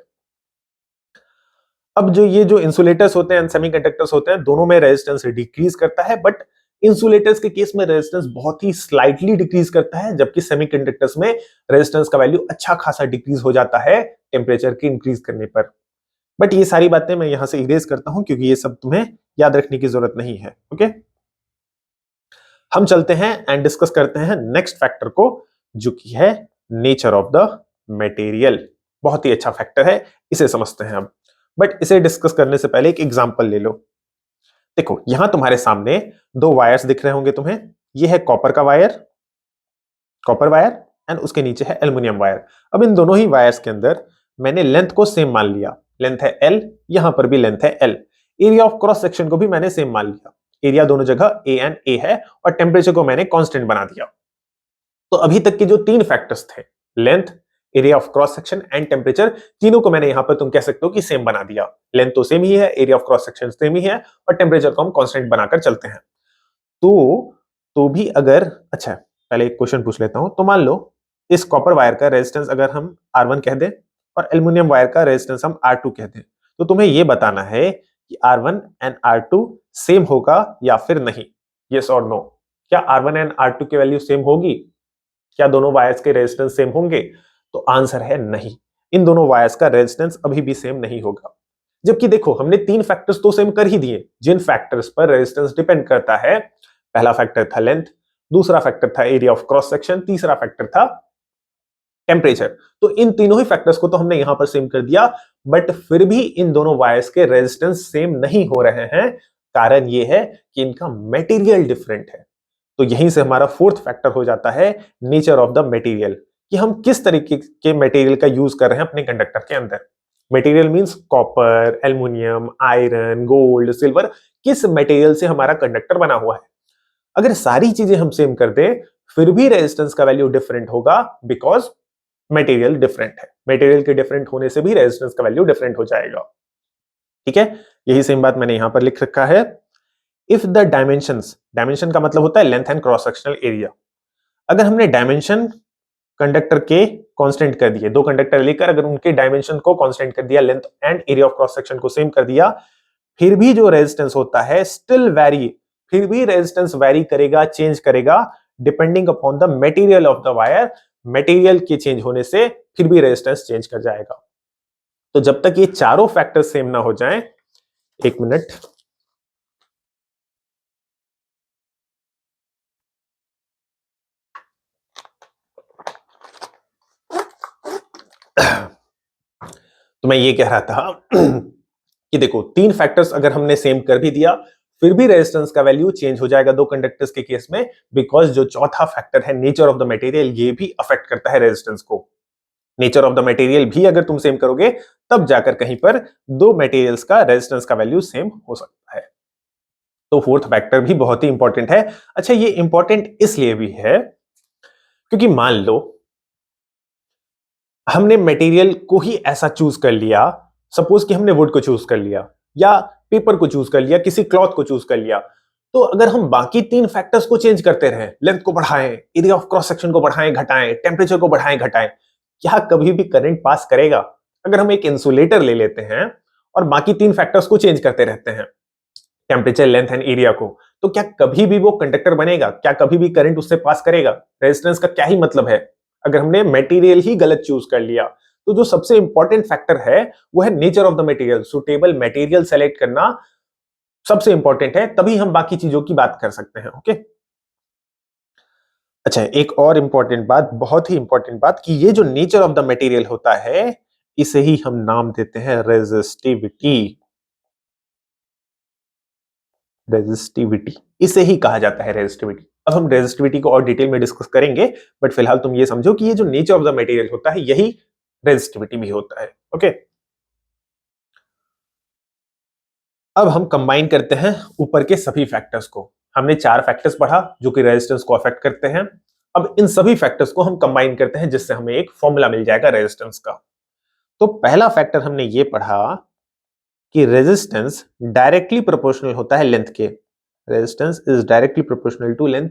Speaker 1: अब ये जो इंसुलेटर्स होते हैं, सेमीकंडक्टर्स होते हैं, दोनों में रेजिस्टेंस डिक्रीज करता है, बट इंसुलेटर्स के केस में रेजिस्टेंस बहुत ही स्लाइटली डिक्रीज करता है, जबकि सेमीकंडक्टर्स में रेजिस्टेंस का वैल्यू अच्छा खासा डिक्रीज हो जाता है टेम्परेचर के इंक्रीज करने पर। बट ये सारी बातें मैं यहां से इरेज करता हूं, क्योंकि ये सब तुम्हें याद रखने की जरूरत नहीं है। ओके, हम चलते हैं एंड डिस्कस करते हैं नेक्स्ट फैक्टर को, जो कि है नेचर ऑफ द मटेरियल। बहुत ही अच्छा फैक्टर है, इसे समझते हैं अब। बट इसे डिस्कस करने से पहले एक एग्जांपल ले लो। देखो यहां तुम्हारे सामने दो वायर्स दिख रहे होंगे तुम्हें, ये है कॉपर का वायर, कॉपर वायर, एंड उसके नीचे है एल्युमिनियम वायर। अब इन दोनों ही वायर्स के अंदर मैंने लेंथ को सेम मान लिया, लेंथ है L, यहां पर भी लेंथ है L। Area of cross section को भी मैंने सेम मान लिया, एरिया दोनों जगह A एंड A है, और टेम्परेचर को मैंने कांस्टेंट बना दिया। तो अभी तक के जो तीन फैक्टर्स थे, length, area of cross section and temperature, तीनों को मैंने यहां पर तुम कह सकते हो कि सेम बना दिया। लेंथ तो सेम ही है, area of cross section same ही है, और टेम्परेचर को हम कांस्टेंट बनाकर चलते हैं। तो भी अगर, अच्छा पहले एक क्वेश्चन पूछ लेता हूं, तो मान लो इस कॉपर वायर का रेजिस्टेंस अगर हम R1 कह दें, और एल्युमिनियम वायर का रेजिस्टेंस हम R2 कहते हैं। तो तुम्हें ये बताना है कि R1 एंड R2 सेम होगा या फिर नहीं, यस और नो। क्या R1 एंड R2 की वैल्यू सेम होगी? क्या दोनों वायर्स के रेजिस्टेंस सेम होंगे? तो आंसर है नहीं, इन दोनों वायर्स का रेजिस्टेंस अभी भी सेम नहीं होगा। जबकि देखो हमने 3 फैक्टर्स तो सेम कर ही दिए जिन फैक्टर्स पर रेजिस्टेंस डिपेंड करता है। पहला फैक्टर था लेंथ, दूसरा फैक्टर था एरिया ऑफ क्रॉस सेक्शन, तीसरा फैक्टर था टेम्परेचर। तो इन तीनों ही फैक्टर्स को तो हमने यहां पर सेम कर दिया, बट फिर भी इन दोनों वायर्स के रेजिस्टेंस सेम नहीं हो रहे हैं। कारण यह है कि इनका मटेरियल डिफरेंट है। तो यहीं से हमारा फोर्थ फैक्टर हो जाता है नेचर ऑफ द मटेरियल, कि हम किस तरीके के मटेरियल का यूज कर रहे हैं अपने कंडक्टर के अंदर। Material means copper, aluminium, iron, gold, silver, किस मटेरियल से हमारा कंडक्टर बना हुआ है। अगर सारी चीजें हम सेम कर दें फिर भी रेजिस्टेंस का वैल्यू डिफरेंट होगा, बिकॉज मटेरियल डिफरेंट है। मटेरियल के डिफरेंट होने से भी रेजिस्टेंस का वैल्यू डिफरेंट हो जाएगा। ठीक है, यही सेम बात मैंने यहां पर लिख रखा है। इफ द डायमेंशंस, डायमेंशन का मतलब होता है length and cross sectional area. अगर हमने डायमेंशन कंडक्टर के कांस्टेंट कर दिए, दो कंडक्टर लेकर अगर उनके डायमेंशन को कांस्टेंट कर दिया, length and area of cross section को सेम कर दिया, फिर भी जो रेजिस्टेंस होता है स्टिल वैरी, फिर भी रेजिस्टेंस वैरी करेगा, चेंज करेगा depending upon the material of the wire. Material के चेंज होने से फिर भी रेजिस्टेंस चेंज कर जाएगा। तो जब तक ये चारों फैक्टर सेम ना हो जाएं, एक मिनट, तो मैं ये कह रहा था कि देखो 3 फैक्टर्स अगर हमने सेम कर भी दिया फिर भी रेजिस्टेंस का वैल्यू चेंज हो जाएगा दो कंडक्टर्स के केस में, बिकॉज जो चौथा फैक्टर है नेचर ऑफ द मटेरियल, ये भी अफेक्ट करता है रेजिस्टेंस को। नेचर ऑफ द मटेरियल भी अगर तुम सेम करोगे तब जाकर कहीं पर दो मटेरियल्स का रेजिस्टेंस का वैल्यू सेम हो सकता है। तो फोर्थ फैक्टर भी बहुत ही इंपॉर्टेंट है। अच्छा, ये इंपॉर्टेंट इसलिए भी है क्योंकि मान लो हमने मटेरियल को ही ऐसा चूज कर लिया, सपोज कि हमने वुड को चूज कर लिया या पेपर को चूज कर लिया, किसी क्लॉथ को चूज कर लिया, तो अगर हम बाकी 3 फैक्टर्स को चेंज करते रहे, लेंथ को बढ़ाएं, एरिया ऑफ क्रॉस सेक्शन को बढ़ाएं घटाएं, टेम्परेचर को बढ़ाएं घटाएं, क्या कभी भी करंट पास करेगा? अगर हम एक इंसुलेटर ले लेते हैं और बाकी 3 फैक्टर्स को चेंज करते रहते हैं, टेम्परेचर, लेंथ एंड एरिया को, तो क्या कभी भी वो कंडक्टर बनेगा? क्या कभी भी करंट उससे पास करेगा? रेजिस्टेंस का क्या ही मतलब है अगर हमने मटेरियल ही गलत चूज कर लिया। तो जो सबसे इंपॉर्टेंट फैक्टर है वो है nature of the material. Suitable material select करना सबसे इंपॉर्टेंट है, तभी हम बाकी चीजों की बात कर सकते हैं। ओके, अच्छा, एक और इंपॉर्टेंट बात, बहुत ही इंपॉर्टेंट बात, कि ये जो नेचर ऑफ द मटेरियल होता है इसे ही हम नाम देते हैं रेजिस्टिविटी। रेजिस्टिविटी इसे ही कहा जाता है, रेजिस्टिविटी। अब हम रेजिस्टिविटी को और डिटेल में डिस्कस करेंगे, बट फिलहाल तुम ये समझो कि ये जो नेचर ऑफ द मटेरियल होता है यही रेजिस्टिविटी भी होता है। ओके, अब हम कंबाइन करते हैं ऊपर के सभी फैक्टर्स को। हमने 4 फैक्टर्स पढ़ा जो कि रेजिस्टेंस को अफेक्ट करते हैं। अब इन सभी फैक्टर्स को हम कंबाइन करते हैं जिससे हमें एक फॉर्मूला मिल जाएगा रेजिस्टेंस का। तो पहला फैक्टर हमने ये पढ़ा कि रेजिस्टेंस डायरेक्टली प्रोपोर्शनल होता है लेंथ के। Resistance is directly proportional to length.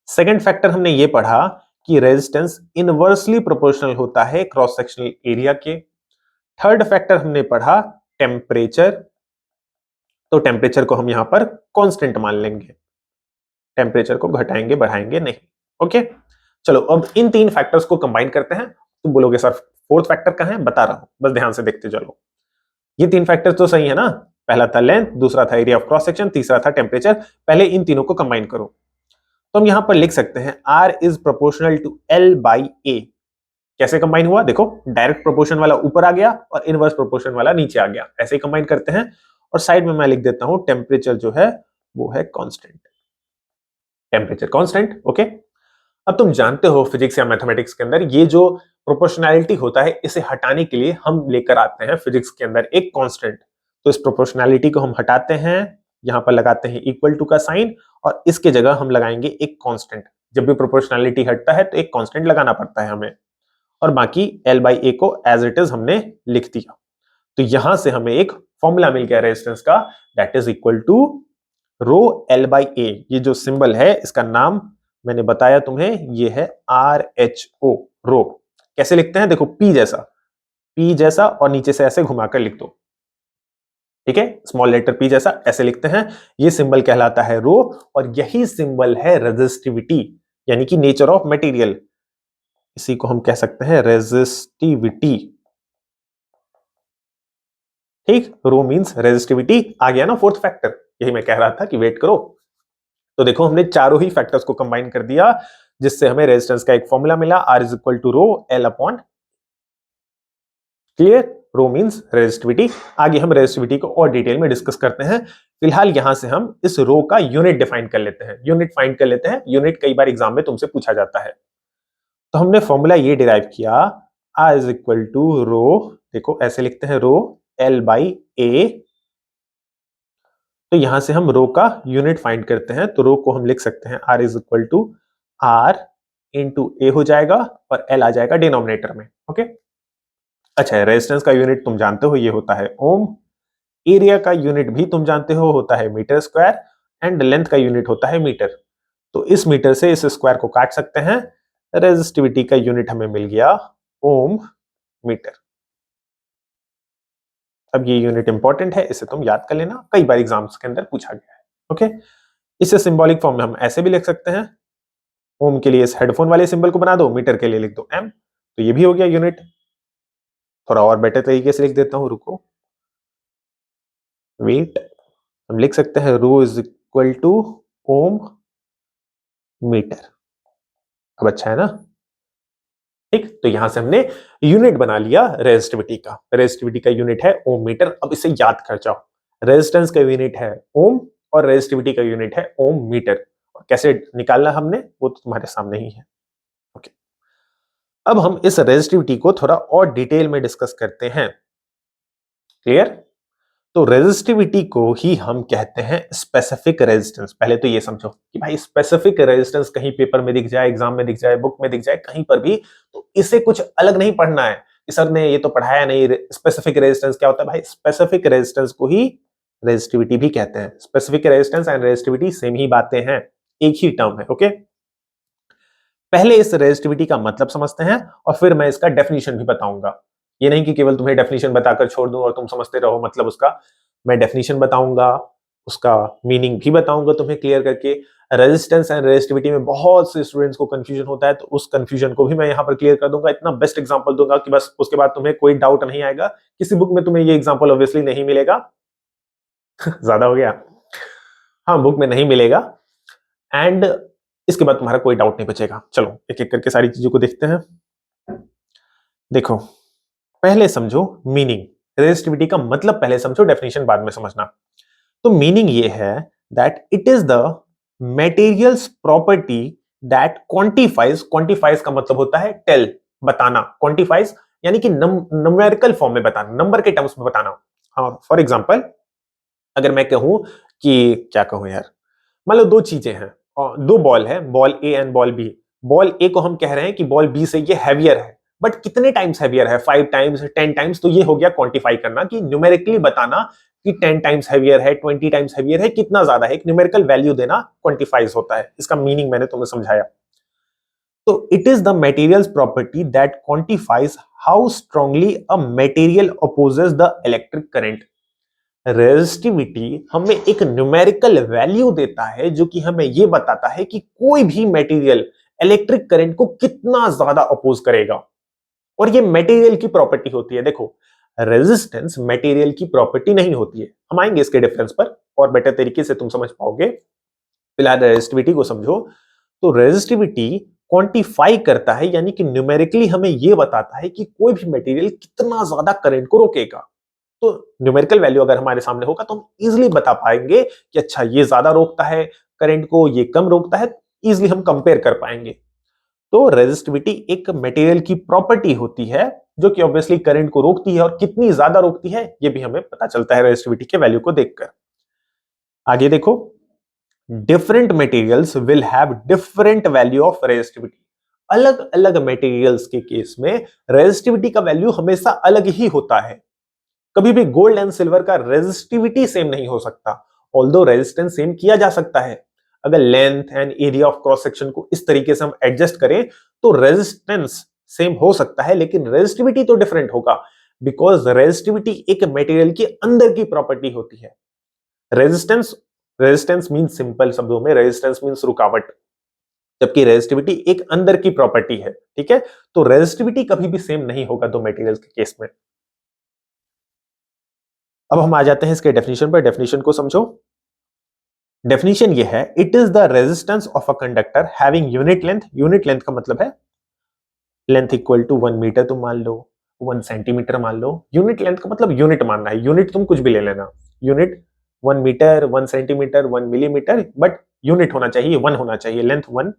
Speaker 1: Second factor हमने ये पढ़ा कि रेजिस्टेंस इनवर्सली प्रोपोर्शनल होता है क्रॉस सेक्शनल एरिया के। थर्ड फैक्टर हमने पढ़ा टेम्परेचर। तो टेम्परेचर को हम यहां पर कांस्टेंट मान लेंगे, टेम्परेचर को घटाएंगे बढ़ाएंगे नहीं। ओके, चलो अब इन 3 फैक्टर्स को कंबाइन करते हैं। तुम बोलोगे सर फोर्थ फैक्टर कहां है? बता रहा हूं, बस ध्यान से देखते चलो। ये 3 फैक्टर्स तो सही है ना? पहला था लेंथ, दूसरा था एरिया ऑफ क्रॉस सेक्शन, तीसरा था टेम्परेचर। पहले इन तीनों को कंबाइन करो। तो हम यहां पर लिख सकते हैं R is proportional to L by A। कैसे कंबाइन हुआ? देखो, डायरेक्ट प्रोपोर्शन वाला ऊपर आ गया और इनवर्स प्रोपोर्शन वाला नीचे आ गया, ऐसे ही कंबाइन करते हैं। और साइड में मैं लिख देता हूं टेम्परेचर जो है वो है कांस्टेंट, टेम्परेचर कांस्टेंट। ओके, अब तुम जानते हो फिजिक्स या मैथमेटिक्स के अंदर ये जो प्रोपोर्शनैलिटी होता है इसे हटाने के लिए हम लेकर आते हैं फिजिक्स के अंदर एक कांस्टेंट। तो इस प्रोपोर्शनैलिटी को हम हटाते हैं, यहां पर लगाते हैं इक्वल टू का साइन और इसके जगह हम लगाएंगे एक कांस्टेंट। जब भी प्रोपोर्शनैलिटी हटता है तो एक कांस्टेंट लगाना पड़ता है हमें, और बाकी L बाई A को एज इट इज हमने लिख दिया। तो यहां से हमें एक फॉर्मूला मिल गया रेजिस्टेंस का, that is equal to rho L by A। ये जो सिंबल है इसका नाम मैंने बताया तुम्हें, ये है RHO, रो। कैसे लिखते हैं? देखो, P जैसा, P जैसा और नीचे से ऐसे घुमाकर लिख दो, ठीक है, स्मॉल लेटर P जैसा ऐसे लिखते हैं। ये सिंबल कहलाता है रो और यही सिंबल है रेजिस्टिविटी यानी कि नेचर ऑफ मटेरियल। इसी को हम कह सकते हैं रेजिस्टिविटी। ठीक, रो मींस रेजिस्टिविटी। आ गया ना फोर्थ फैक्टर, यही मैं कह रहा था कि वेट करो। तो देखो हमने चारों ही फैक्टर्स को कंबाइन कर दिया जिससे हमें रेजिस्टेंस का एक फॉर्मूला मिला, R is equal to rho L upon. Clear, rho means resistivity. आगे हम रेजिस्टिविटी को और डिटेल में डिस्कस करते हैं। फिलहाल यहां से हम इस रो का यूनिट डिफाइन कर लेते हैं, यूनिट फाइंड कर लेते हैं। यूनिट कई बार एग्जाम में तुमसे पूछा जाता है। तो हमने फॉर्मूला ये डिराइव किया, R इज इक्वल टू रो, देखो ऐसे लिखते हैं रो L बाई A। तो यहां से हम रो का यूनिट फाइंड करते हैं, तो रो को हम लिख सकते हैं R is equal to R into A हो जाएगा और L आ जाएगा डिनोमिनेटर में। ओके, अच्छा, रेजिस्टेंस का यूनिट तुम जानते हो ये होता है ओम, एरिया का यूनिट भी तुम जानते हो होता है मीटर स्क्वायर एंड लेंथ का यूनिट होता है मीटर। तो इस मीटर से इस स्क्वायर को काट सकते हैं। रेजिस्टिविटी का यूनिट हमें मिल गया ओम मीटर। अब ये यूनिट इंपॉर्टेंट है, इसे तुम याद कर लेना, कई बार एग्जाम्स के अंदर पूछा गया है। ओके, इसे सिंबॉलिक फॉर्म में हम ऐसे भी लिख सकते हैं, ओम के लिए इस हेडफोन वाले सिंबल को बना दो, मीटर के लिए लिख दो एम। तो ये भी हो गया यूनिट। थोड़ा और बेटर तरीके से लिख देता हूं, रुको, वेट। हम लिख सकते हैं rho is equal to ohm metre. अब अच्छा है ना? ठीक, तो यहां से हमने यूनिट बना लिया रेजिस्टिविटी का। रेजिस्टिविटी का यूनिट है ओम मीटर। अब इसे याद कर जाओ, रेजिस्टेंस का यूनिट है ओम और रेजिस्टिविटी का यूनिट है ओम मीटर। और कैसे निकालना हमने वो तो तुम्हारे सामने ही है। ओके, अब हम इस रेजिस्टिविटी को थोड़ा और डिटेल में डिस्कस करते हैं। क्लियर? तो रेजिस्टिविटी को ही हम कहते हैं स्पेसिफिक रेजिस्टेंस। पहले तो ये समझो कि भाई स्पेसिफिक रेजिस्टेंस कहीं पेपर में दिख जाए, एग्जाम में दिख जाए, बुक में दिख जाए, कहीं पर भी, तो इसे कुछ अलग नहीं पढ़ना है कि सर ने ये तो पढ़ाया नहीं। स्पेसिफिक रेजिस्टेंस क्या होता है? भाई स्पेसिफिक रेजिस्टेंस को ही रेजिस्टिविटी भी कहते हैं। Specific resistance and resistivity same ही बातें हैं, एक ही टर्म है। ओके, पहले इस रेजिस्टिविटी का मतलब समझते हैं और फिर मैं इसका डेफिनेशन भी बताऊंगा। ये नहीं कि केवल तुम्हें डेफिनेशन बताकर छोड़ दूं और तुम समझते रहो मतलब उसका। मैं डेफिनेशन बताऊंगा, उसका मीनिंग भी बताऊंगा तुम्हें क्लियर करके। रेजिस्टेंस एंड रेजिस्टिविटी में बहुत से स्टूडेंट्स को कंफ्यूजन होता है, तो उस कंफ्यूजन को भी मैं यहां पर क्लियर कर दूंगा। इतना बेस्ट एग्जांपल दूंगा कि बस उसके बाद तुम्हें कोई डाउट नहीं आएगा। किसी बुक में तुम्हें ये एग्जांपल ऑब्वियसली नहीं मिलेगा। ज्यादा हो गया, हाँ, बुक में नहीं मिलेगा। एंड इसके बाद तुम्हारा कोई डाउट नहीं बचेगा। चलो एक एक करके सारी चीजों को देखते हैं। देखो, पहले समझो मीनिंग। रेजिस्टिविटी का मतलब पहले समझो, डेफिनेशन बाद में समझना। तो मीनिंग ये है that it is the materials property that quantifies. Quantifies का मतलब होता है टेल, बताना। क्वांटिफाइज यानी कि न्यूमेरिकल फॉर्म में बताना, नंबर के टर्म्स में बताना। हाँ, फॉर एग्जांपल अगर मैं कहूं कि क्या कहूं यार, मान लो दो चीजें हैं और दो बॉल है, ball A and ball B. Ball A को हम कह रहे हैं कि बॉल बी से ये हैवियर है, बट कितने टाइम्स हैवियर है? 5 टाइम्स, 10 टाइम्स। तो ये हो गया क्वांटिफाई करना, कि न्यूमेरिकली बताना कि 10 टाइम्स हैवियर है, 20 टाइम्स हैवियर है, कितना ज्यादा है। एक न्यूमेरिकल वैल्यू देना क्वांटिफाइज होता है। इसका मीनिंग मैंने तुम्हें समझाया। तो it is the materials property that quantifies how strongly a material opposes the electric current. Resistivity हमें एक न्यूमेरिकल वैल्यू देता है जो कि हमें यह बताता है कि कोई भी मटेरियल इलेक्ट्रिक करंट को कितना ज्यादा अपोज करेगा। और ये मटेरियल की प्रॉपर्टी होती है। देखो, रेजिस्टेंस मटेरियल की प्रॉपर्टी नहीं होती है। हम आएंगे इसके डिफरेंस पर और बेटर तरीके से तुम समझ पाओगे। फिलहाल रेजिस्टिविटी को समझो। तो रेजिस्टिविटी क्वांटिफाई करता है, यानी कि न्यूमेरिकली हमें यह बताता है कि कोई भी मटेरियल कितना ज्यादा करंट को रोकेगा। तो न्यूमेरिकल वैल्यू अगर हमारे सामने होगा तो हम इजीली बता पाएंगे कि अच्छा ये ज्यादा रोकता है करंट को, ये कम रोकता है। इजीली हम कंपेयर कर पाएंगे। तो रेजिस्टिविटी एक मटेरियल की प्रॉपर्टी होती है जो कि ऑब्वियसली करंट को रोकती है, और कितनी ज्यादा रोकती है ये भी हमें पता चलता है रेजिस्टिविटी के वैल्यू को देखकर। आगे देखो, different materials will have different value of resistivity. अलग अलग मटेरियल्स के केस में रेजिस्टिविटी का वैल्यू हमेशा अलग ही होता है। कभी भी गोल्ड एंड सिल्वर का रेजिस्टिविटी सेम नहीं हो सकता। ऑल्दो रेजिस्टेंस सेम किया जा सकता है। अगर length and area of cross section को इस तरीके से हम एडजस्ट करें तो रेजिस्टेंस सेम हो सकता है, लेकिन रेजिस्टिविटी तो डिफरेंट होगा। बिकॉज रेजिस्टिविटी एक मटेरियल के अंदर की प्रॉपर्टी होती है। रेजिस्टेंस मीन्स सिंपल शब्दों में रेजिस्टेंस मीन्स रुकावट, जबकि रेजिस्टिविटी एक अंदर की प्रॉपर्टी है। ठीक है, तो रेजिस्टिविटी कभी भी सेम नहीं होगा दो मटेरियल्स के केस में। अब हम आ जाते हैं इसके डेफिनेशन पर। डेफिनेशन को समझो। डेफिनेशन ये है, it is the resistance of a conductor having unit length. Unit length का मतलब है लेंथ इक्वल टू 1 मीटर तुम मान लो, 1 सेंटीमीटर मान लो। यूनिट लेंथ का मतलब यूनिट मानना है, यूनिट तुम कुछ भी ले लेना। Unit 1 metre, 1 centimetre, 1 millimetre, but unit होना चाहिए, 1 होना चाहिए, length 1।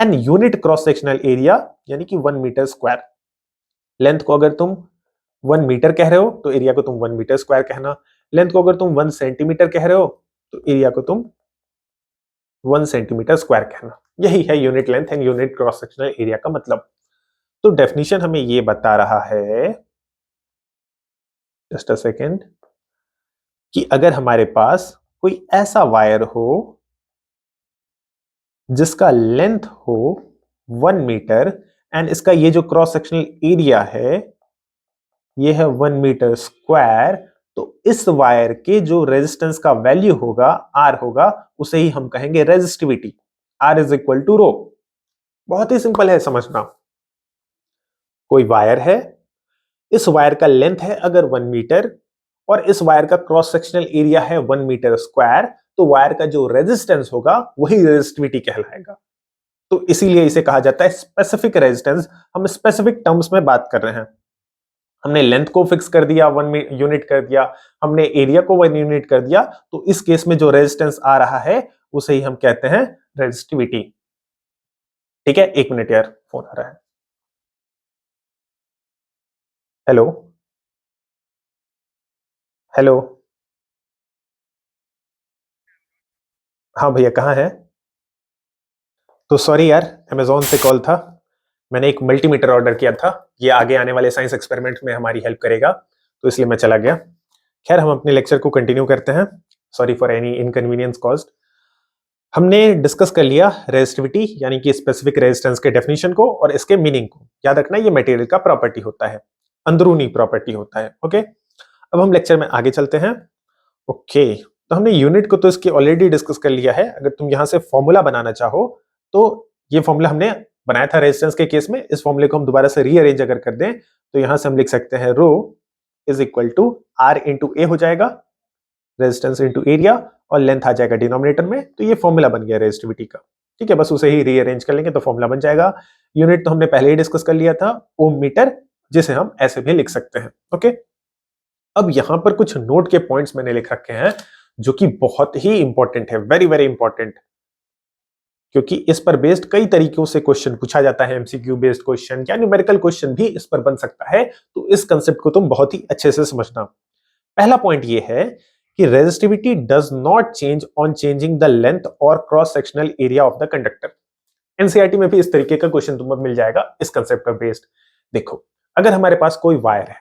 Speaker 1: And unit cross sectional area यानी कि 1 मीटर स्क्वायर। लेंथ को अगर तुम 1 मीटर कह रहे हो तो एरिया को तुम 1 मीटर स्क्वायर कहना। लेंथ को अगर तुम 1 सेंटीमीटर कह रहे हो तो एरिया को तुम 1 सेंटीमीटर स्क्वायर कहना। यही है unit length and unit cross sectional area का मतलब। तो डेफिनेशन हमें ये बता रहा है, जस्ट अ सेकेंड, कि अगर हमारे पास कोई ऐसा वायर हो जिसका लेंथ हो 1 मीटर एंड इसका ये जो क्रॉस सेक्शनल एरिया है ये है 1 मीटर स्क्वायर, तो इस वायर के जो रेजिस्टेंस का वैल्यू होगा, आर होगा, उसे ही हम कहेंगे resistivity. R is equal to rho. बहुत ही सिंपल है समझना। कोई वायर है, इस वायर का लेंथ है अगर 1 मीटर और इस वायर का क्रॉस सेक्शनल एरिया है 1 मीटर स्क्वायर, तो वायर का जो रेजिस्टेंस होगा वही रेजिस्टिविटी कहलाएगा। तो इसीलिए इसे कहा जाता है स्पेसिफिक रेजिस्टेंस। हम स्पेसिफिक टर्म्स में बात कर रहे हैं। हमने लेंथ को फिक्स कर दिया, 1 यूनिट कर दिया, हमने एरिया को 1 यूनिट कर दिया, तो इस केस में जो रेजिस्टेंस आ रहा है उसे ही हम कहते हैं रेजिस्टिविटी। ठीक है, 1 मिनट यार, फोन आ रहा है। Hello hello. हाँ भैया, कहाँ है? तो सॉरी यार, अमेजोन से कॉल था। मैंने एक मल्टीमीटर ऑर्डर किया था, ये आगे आने वाले साइंस एक्सपेरिमेंट में हमारी हेल्प करेगा, तो इसलिए मैं चला गया। खैर, हम अपने लेक्चर को कंटिन्यू करते हैं। Sorry for any inconvenience caused. हमने डिस्कस कर लिया रेजिस्टिविटी यानी कि स्पेसिफिक रेजिस्टेंस के डेफिनेशन को और इसके मीनिंग को। याद रखना, ये मटेरियल का प्रॉपर्टी होता है, अंदरूनी प्रॉपर्टी होता है। ओके, अब हम लेक्चर में आगे चलते हैं। ओके, तो हमने यूनिट को तो इसकी ऑलरेडी डिस्कस कर लिया है। अगर तुम यहां से फॉर्मूला बनाना चाहो तो ये फॉर्मूला हमने बनाया था रेजिस्टेंस के केस में। इस फॉर्मूले को हम दोबारा से रीअरेंज अगर कर दें तो यहां से हम लिख सकते हैं rho is equal to R into A हो जाएगा, रेजिस्टेंस इंटू एरिया, और लेंथ आ जाएगा डिनोमिनेटर में। तो ये फॉर्मूला बन गया रेजिस्टिविटी का। ठीक है, बस उसे ही रीअरेंज कर लेंगे तो फॉर्मूला बन जाएगा। यूनिट तो हमने पहले ही डिस्कस कर लिया था, ओम मीटर, जिसे हम ऐसे भी लिख सकते हैं। ओके, अब यहां पर कुछ नोट के पॉइंट्स मैंने लिख रखे हैं जो कि बहुत ही इंपॉर्टेंट है, वेरी वेरी इंपॉर्टेंट, क्योंकि इस पर बेस्ड कई तरीकों से क्वेश्चन पूछा जाता है। एमसीक्यू बेस्ड क्वेश्चन या न्यूमेरिकल क्वेश्चन भी इस पर बन सकता है। तो इस कंसेप्ट को तुम बहुत ही अच्छे से समझना। पहला पॉइंट ये है कि resistivity does not change on changing the length और cross sectional area of the conductor. NCERT में भी इस तरीके का क्वेश्चन तुम्हें मिल जाएगा इस कंसेप्ट पर बेस्ड। देखो, अगर हमारे पास कोई वायर है,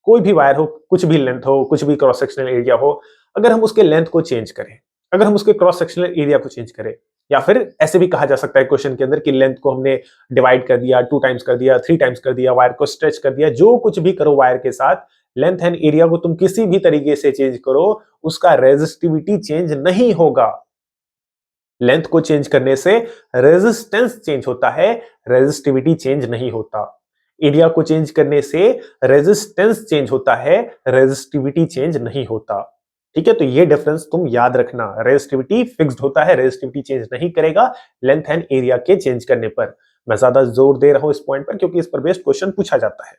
Speaker 1: कोई भी वायर हो, कुछ भी लेंथ हो, कुछ भी क्रॉस सेक्शनल एरिया हो, अगर हम उसके लेंथ को चेंज करें, अगर हम उसके क्रॉस सेक्शनल एरिया को चेंज करें, या फिर ऐसे भी कहा जा सकता है क्वेश्चन के अंदर कि लेंथ को हमने डिवाइड कर दिया, 2 टाइम्स कर दिया, 3 टाइम्स कर दिया, वायर को स्ट्रेच कर दिया, जो कुछ भी करो वायर के साथ, लेंथ एंड एरिया को तुम किसी भी तरीके से चेंज करो, उसका रेजिस्टिविटी चेंज नहीं होगा। लेंथ को चेंज करने से रेजिस्टेंस चेंज होता है, रेजिस्टिविटी चेंज नहीं होता। एरिया को चेंज करने से रेजिस्टेंस चेंज होता है, रेजिस्टिविटी चेंज नहीं होता। ठीक है, तो ये डिफरेंस तुम याद रखना। रेजिस्टिविटी फिक्स्ड होता है, रेजिस्टिविटी चेंज नहीं करेगा लेंथ एंड एरिया के चेंज करने पर। मैं ज्यादा जोर दे रहा हूं इस पॉइंट पर क्योंकि इस पर बेस्ड क्वेश्चन पूछा जाता है।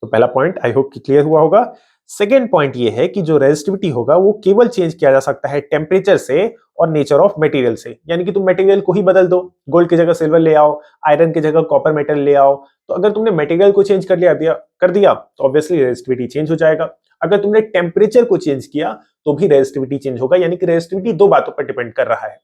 Speaker 1: तो पहला पॉइंट आई होप कि क्लियर हुआ होगा। सेकेंड पॉइंट ये है कि जो रेजिस्टिविटी होगा वो केवल चेंज किया जा सकता है टेम्परेचर से और नेचर ऑफ मटेरियल से। यानी कि तुम मटेरियल को ही बदल दो, गोल्ड की जगह सिल्वर ले आओ, आयरन की जगह कॉपर मेटल ले आओ, तो अगर तुमने मटेरियल को चेंज कर दिया तो ऑब्वियसली रेजिस्टिविटी चेंज हो जाएगा। अगर तुमने टेम्परेचर को चेंज किया तो भी रेजिस्टिविटी चेंज होगा। यानी कि रेजिस्टिविटी दो बातों पर डिपेंड कर रहा है,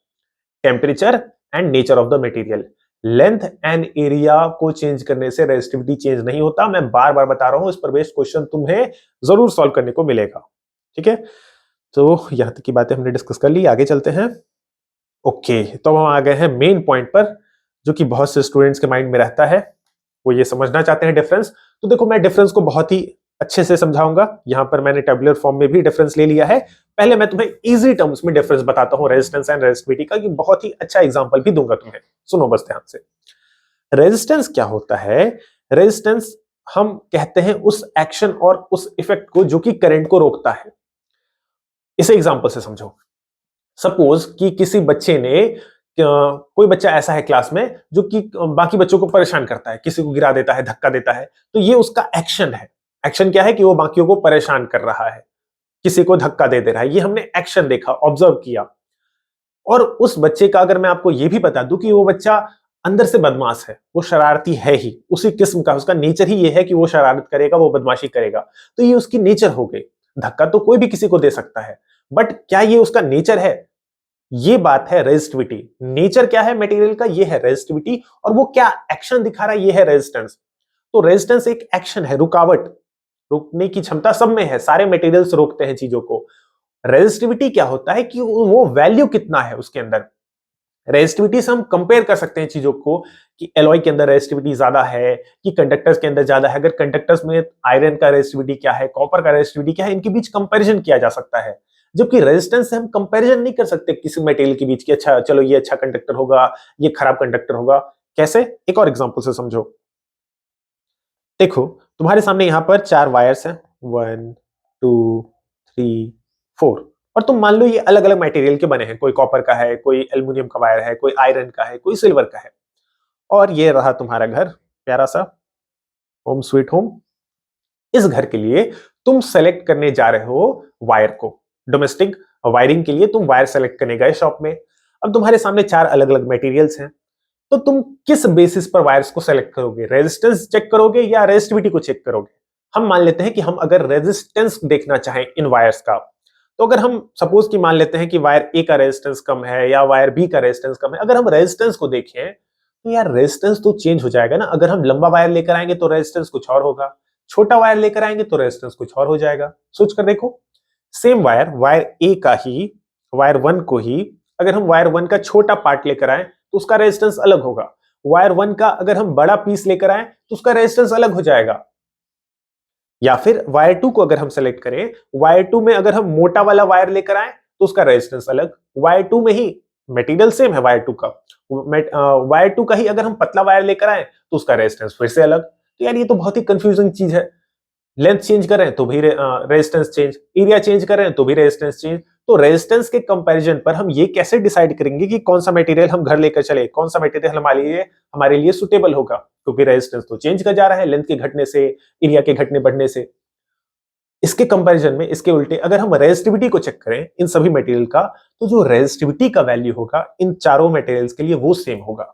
Speaker 1: temperature and nature of the material. Length and area को चेंज करने से रेजिस्टिविटी चेंज नहीं होता। मैं बार बार बता रहा हूं, इस पर बेस्ड क्वेश्चन तुम्हें जरूर सॉल्व करने को मिलेगा। ठीक है, तो यहां तक की बातें हमने डिस्कस कर ली, आगे चलते हैं। ओके, तो हम आ गए हैं मेन पॉइंट पर, जो कि बहुत से स्टूडेंट्स के माइंड में रहता है, वो ये समझना चाहते हैं डिफरेंस। तो देखो, मैं डिफरेंस को बहुत ही अच्छे से समझाऊंगा। यहां पर मैंने टेबुलर फॉर्म में भी डिफरेंस ले लिया है। पहले मैं तुम्हें इजी टर्म्स में डिफरेंस बताता हूं रेजिस्टेंस एंड रेजिस्टिविटी का, कि बहुत ही अच्छा एग्जांपल भी दूंगा तुम्हें। सुनो बस ध्यान से। रेजिस्टेंस क्या होता है? रेजिस्टेंस हम कहते हैं उस एक्शन और उस इफेक्ट को जो कि करंट को रोकता है। इसे एग्जांपल से समझो। सपोज कि किसी बच्चे ने कोई बच्चा ऐसा है क्लास में जो कि बाकी बच्चों को परेशान करता है, किसी को गिरा देता है, धक्का देता है, तो ये उसका एक्शन है। एक्शन क्या है? कि वो बाकियों को परेशान कर रहा है, किसी को धक्का दे रहा है। ये हमने एक्शन देखा, ऑब्जर्व किया। और उस बच्चे का अगर मैं आपको ये भी बता दूं कि वो बच्चा अंदर से बदमाश है, वो शरारती है ही, उसी किस्म का, उसका नेचर ही ये है कि वो शरारत करेगा, वो बदमाशी करेगा, तो ये उसकी नेचर हो गई। धक्का तो कोई भी किसी को दे सकता है, बट क्या ये उसका नेचर है? ये बात है रेजिस्टिविटी। नेचर क्या है मटेरियल का? ये है रेजिस्टिविटी। और वो क्या एक्शन दिखा रहा है? ये है रेजिस्टेंस। तो रेजिस्टेंस एक एक्शन है, रुकावट, रोकने की क्षमता सब में है, सारे मटेरियल्स रोकते हैं चीजों को। रेजिस्टिविटी क्या होता है? कि वो वैल्यू कितना है उसके अंदर। रेजिस्टिविटी से हम कंपेयर कर सकते हैं चीजों को, कि एलॉय के अंदर रेजिस्टिविटी ज्यादा है कि कंडक्टर्स के अंदर ज्यादा है। अगर कंडक्टर्स में आयरन का रेजिस्टिविटी क्या है, कॉपर का रेजिस्टिविटी क्या है, इनके बीच कंपैरिजन किया जा सकता है। जबकि रेजिस्टेंस से हम कंपैरिजन नहीं कर सकते किसी मटेरियल के बीच की, अच्छा चलो ये अच्छा कंडक्टर होगा, ये खराब कंडक्टर होगा। कैसे? एक और एग्जांपल से समझो। देखो, तुम्हारे सामने यहां पर 4 वायर्स हैं, 1 2 3 4। और तुम मान लो ये अलग अलग मटेरियल के बने हैं, कोई कॉपर का है, कोई एल्युमिनियम का वायर है, कोई आयरन का है, कोई सिल्वर का है। और ये रहा तुम्हारा घर, प्यारा सा, होम स्वीट होम। इस घर के लिए तुम सेलेक्ट करने जा रहे हो वायर को। डोमेस्टिक वायरिंग के लिए तुम वायर सेलेक्ट करने गए शॉप में। अब तुम्हारे सामने 4 अलग अलग मटेरियल्स हैं, तो तुम किस बेसिस पर वायर्स को सेलेक्ट करोगे? रेजिस्टेंस चेक करोगे या रेजिस्टिविटी को चेक करोगे? हम मान लेते हैं कि हम अगर रेजिस्टेंस देखना चाहें इन वायर्स का, तो अगर हम सपोज कि मान लेते हैं कि वायर ए का रेजिस्टेंस कम है या वायर बी का रेजिस्टेंस कम है, अगर हम रेजिस्टेंस को देखें तो यार रेजिस्टेंस तो चेंज हो जाएगा ना। अगर हम लंबा वायर लेकर आएंगे तो रेजिस्टेंस कुछ और होगा, छोटा वायर लेकर आएंगे तो रेजिस्टेंस कुछ और हो जाएगा। सोच कर देखो, सेम वायर, वायर ए का ही, वायर 1 को ही अगर हम वायर 1 का छोटा पार्ट लेकर आए तो उसका रेजिस्टेंस अलग होगा। वायर 1 का अगर हम बड़ा पीस लेकर आए तो उसका रेजिस्टेंस अलग हो जाएगा। या फिर वायर 2 को अगर हम सेलेक्ट करें, वायर 2 में अगर हम मोटा वाला वायर लेकर आए तो उसका रेजिस्टेंस अलग। वायर 2 में ही मटेरियल सेम है वायर 2 का, वायर 2 का ही अगर हम पतला वायर लेकर आए तो उसका रेजिस्टेंस फिर से अलग। तो यार ये तो बहुत ही कंफ्यूजिंग चीज है। लेंथ चेंज कर रहे हैं तो भी रेजिस्टेंस चेंज, एरिया चेंज कर रहे हैं तो भी रेजिस्टेंस चेंज। तो रेजिस्टेंस के कंपैरिजन पर हम ये कैसे डिसाइड करेंगे कि कौन सा मटेरियल हम घर लेकर चले, कौन सा मटेरियल हमारे लिए सुटेबल होगा? क्योंकि रेजिस्टेंस तो चेंज कर जा रहा है लेंथ के घटने से, एरिया के घटने बढ़ने से। इसके कंपैरिजन में, इसके उल्टे अगर हम रेजिस्टिविटी को चेक करें इन सभी मटेरियल का, तो जो रेजिस्टिविटी का वैल्यू होगा इन चारों मटेरियल्स के लिए वो सेम होगा।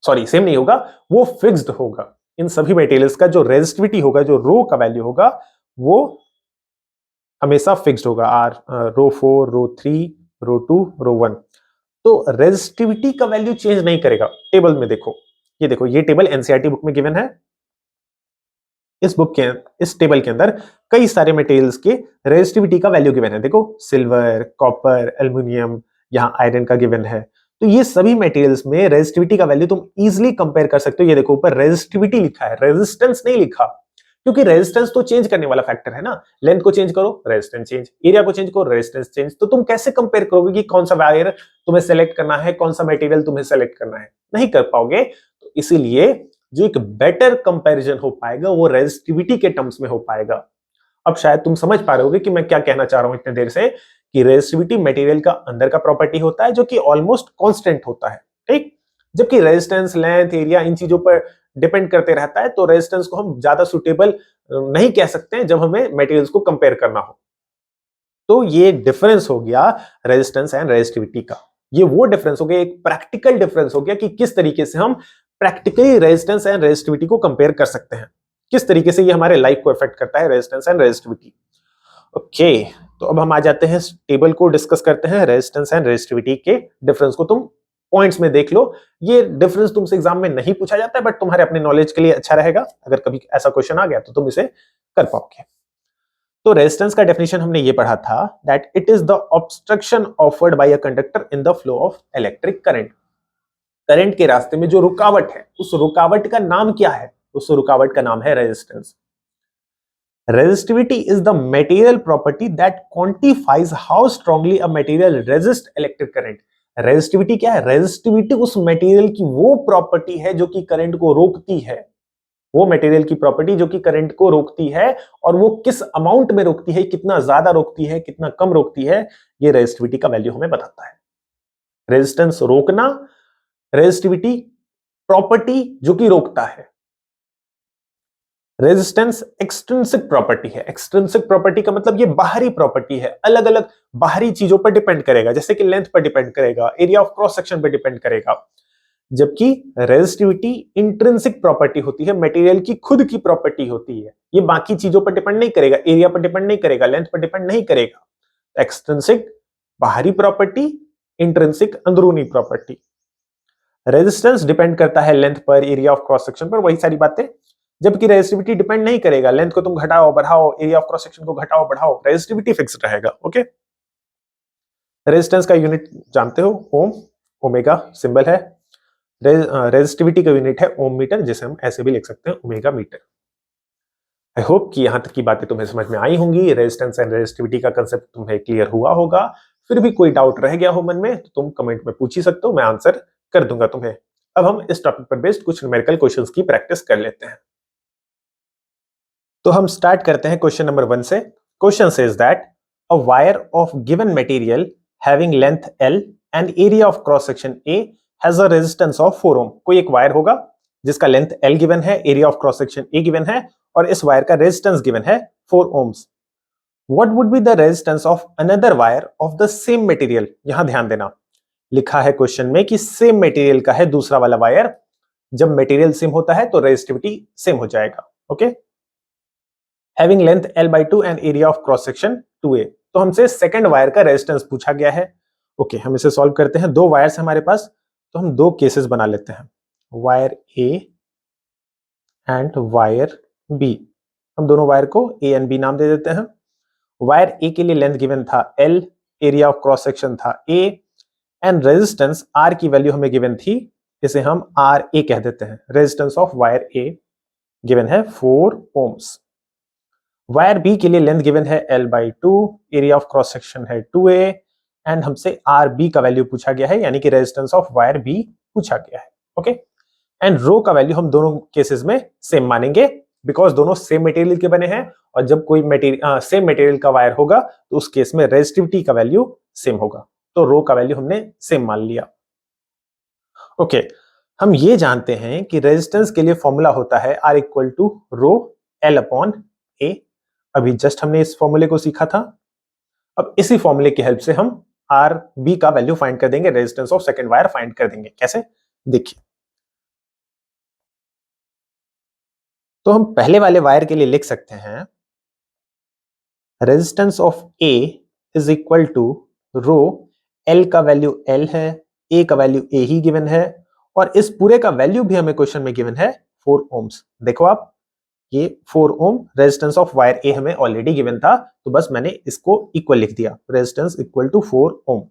Speaker 1: सॉरी, सेम नहीं होगा, वो फिक्स्ड होगा। इन सभी मटेरियल्स का जो रेजिस्टिविटी होगा, जो रो का वैल्यू होगा, वो हमेशा फिक्स्ड होगा। आर, रो 4, रो 3, रो 2, रो 1। तो रेजिस्टिविटी का वैल्यू चेंज नहीं करेगा। टेबल में देखो, ये देखो, ये टेबल एनसीईआरटी बुक में गिवन है। इस टेबल के अंदर कई सारे मटेरियल्स के रेजिस्टिविटी का वैल्यू गिवन है। देखो, सिल्वर, कॉपर, एल्युमिनियम, यहाँ आयरन का गिवन है। तो ये सभी मटेरियल्स में रेजिस्टिविटी का वैल्यू तुम इजीली कंपेयर कर सकते हो। ये देखो, ऊपर रेजिस्टिविटी लिखा है, रेजिस्टेंस नहीं लिखा, क्योंकि रेजिस्टेंस तो चेंज करने वाला फैक्टर है ना। लेंथ को चेंज करो, रेजिस्टेंस चेंज, एरिया को चेंज करो, रेजिस्टेंस चेंज। तो तुम कैसे कंपेयर करोगे कि कौन सा वायर तुम्हें सेलेक्ट करना है, कौन सा मटेरियल तुम्हें सेलेक्ट करना है? नहीं कर पाओगे। तो इसीलिए जो एक बेटर कंपैरिजन हो पाएगा वो रेजिस्टिविटी के टर्म्स में हो पाएगा। अब शायद तुम समझ पा रहे होगे कि मैं क्या कहना चाह रहा हूं इतने देर से, कि रेजिस्टिविटी मटेरियल का अंदर का प्रॉपर्टी होता है जो कि ऑलमोस्ट कांस्टेंट होता है, ठीक। जबकि रेजिस्टेंस, लेंथ, एरिया इन चीजों पर डिपेंड करते रहता है। तो रेजिस्टेंस को हम ज्यादा सुटेबल नहीं कह सकते हैं जब हमें मटेरियल्स को कंपेयर करना हो। तो ये डिफरेंस हो गया रेजिस्टेंस एंड रेजिस्टिविटी का। ये वो डिफरेंस हो गया, एक प्रैक्टिकल डिफरेंस हो गया कि किस तरीके से हम प्रैक्टिकली रेजिस्टेंस एंड रेजिस्टिविटी को कंपेयर कर सकते हैं, किस तरीके से ये हमारे लाइफ को इफेक्ट करता है, रेजिस्टेंस एंड रेजिस्टिविटी। ओके, तो अब हम आ जाते हैं टेबल को डिस्कस करते हैं। रेजिस्टेंस एंड रेजिस्टिविटी के डिफरेंस को तुम पॉइंट्स में देख लो। ये डिफरेंस तुमसे एग्जाम में नहीं पूछा जाता है, बट तुम्हारे अपने नॉलेज के लिए अच्छा रहेगा। अगर कभी ऐसा क्वेश्चन आ गया तो तुम इसे कर पाओगे। तो रेजिस्टेंस का डेफिनेशन हमने ये पढ़ा था, that it is the obstruction offered by a conductor in the flow of electric current. Current के रास्ते में जो रुकावट है, उस रुकावट का नाम क्या है? उस रुकावट का नाम है resistance. Resistivity is the material property that quantifies how strongly a material resist electric current. Resistivity क्या है? रेजिस्टिविटी उस मटेरियल की वो प्रॉपर्टी है जो कि करंट को रोकती है, वो मटेरियल की प्रॉपर्टी जो कि करंट को रोकती है, और वो किस अमाउंट में रोकती है, कितना ज्यादा रोकती है, कितना कम रोकती है, ये रेजिस्टिविटी का वैल्यू हमें बताता है। रेजिस्टेंस रोकना, रेजिस्टिविटी प्रॉपर्टी जो कि रोकता है। रेजिस्टेंस एक्सट्रिंसिक प्रॉपर्टी है। एक्सट्रिंसिक प्रॉपर्टी का मतलब ये बाहरी प्रॉपर्टी है, अलग अलग बाहरी चीजों पर डिपेंड करेगा, जैसे कि लेंथ पर डिपेंड करेगा, एरिया ऑफ क्रॉस सेक्शन पर डिपेंड करेगा। जबकि रेजिस्टिविटी इंट्रिंसिक प्रॉपर्टी होती है, मटेरियल की खुद की प्रॉपर्टी होती है, ये बाकी चीजों पर डिपेंड नहीं करेगा, एरिया पर डिपेंड नहीं करेगा, लेंथ पर डिपेंड नहीं करेगा। एक्सट्रिंसिक बाहरी प्रॉपर्टी, इंट्रिंसिक अंदरूनी प्रॉपर्टी। रेजिस्टेंस डिपेंड करता है लेंथ पर, एरिया ऑफ क्रॉस सेक्शन पर, वही सारी बातें। जबकि रेजिस्टिविटी डिपेंड नहीं करेगा, लेंथ को तुम घटाओ बढ़ाओ, एरिया ऑफ क्रॉस सेक्शन को घटाओ बढ़ाओ, रेजिस्टिविटी फिक्स रहेगा। ओके, रेजिस्टेंस का यूनिट जानते हो, ओम, ओमेगा सिंबल है। रेजिस्टिविटी का यूनिट है ओम मीटर, जिसे हम ऐसे भी लिख सकते हैं ओमेगा मीटर। आई होप कि यहां तक की बातें तुम्हें समझ में आई होंगी। रेजिस्टेंस एंड रेजिस्टिविटी का कंसेप्ट तुम्हें क्लियर हुआ होगा। फिर भी कोई डाउट रह गया हो मन में तो तुम कमेंट में पूछ ही सकते हो, मैं आंसर कर दूंगा तुम्हें। अब हम इस टॉपिक पर बेस्ड कुछ न्यूमेरिकल क्वेश्चंस की प्रैक्टिस कर लेते हैं। तो हम स्टार्ट करते हैं क्वेश्चन नंबर 1 से। Question says that a wire of given material having length L and area of cross section A has a resistance of 4 ohm. कोई एक वायर होगा जिसका लेंथ L गिवन है, area of cross section A given है, और इस wire का resistance given है 4 ohms. What would be the resistance of another wire of the same material? यहां ध्यान देना, लिखा है क्वेश्चन में कि सेम मटेरियल का है दूसरा वाला वायर। जब मटेरियल सेम होता है तो रेजिस्टिविटी सेम हो जाएगा। Okay, having length L/2 and area of cross section 2A। तो हमसे सेकंड वायर का रेजिस्टेंस पूछा गया है। ओके, हम इसे सॉल्व करते हैं। दो वायर्स हमारे पास, तो हम दो केसेस बना लेते हैं, wire A and wire B। हम दोनों वायर को A एंड B नाम दे देते हैं। वायर A के लिए लेंथ गिवन था L, area of cross section था A, एंड रेजिस्टेंस R की वैल्यू हमें गिवन थी, इसे हम RA कह देते हैं। Resistance of wire A given है 4 ओम्स। वायर बी के लिए लेंथ गिवन है L/2, area of cross section है 2A, एंड हमसे RB का वैल्यू पूछा गया है, यानी कि रेजिस्टेंस ऑफ वायर बी पूछा गया है। ओके, एंड रो का वैल्यू हम दोनों केसेस में सेम मानेंगे, बिकॉज दोनों सेम मटेरियल के बने हैं, और जब कोई सेम मटेरियल का वायर होगा तो उस केस में रेजिस्टिविटी का वैल्यू सेम होगा। तो रो का वैल्यू हमने सेम मान लिया। ओके, हम ये जानते हैं कि रेजिस्टेंस के लिए फॉर्मूला होता है R equal to row L/A। अभी जस्ट हमने इस फॉर्मूले को सीखा था। अब इसी फॉर्मूले की हेल्प से हम RB का वैल्यू फाइंड कर देंगे, resistance of second wire find कर देंगे। कैसे, देखिए। तो हम पहले वाले वायर के लिए लिख सकते हैं resistance of A is equal to rho L का वैल्यू L है, A का वैल्यू A ही गिवन है, और इस पूरे का वैल्यू भी हमें क्वेश्चन में गिवन है 4 ओम्स। देखो आप, ये 4 ओम रेजिस्टेंस ऑफ वायर ए हमें ऑलरेडी गिवन था, तो बस मैंने इसको इक्वल लिख दिया, resistance equal to 4 ohm.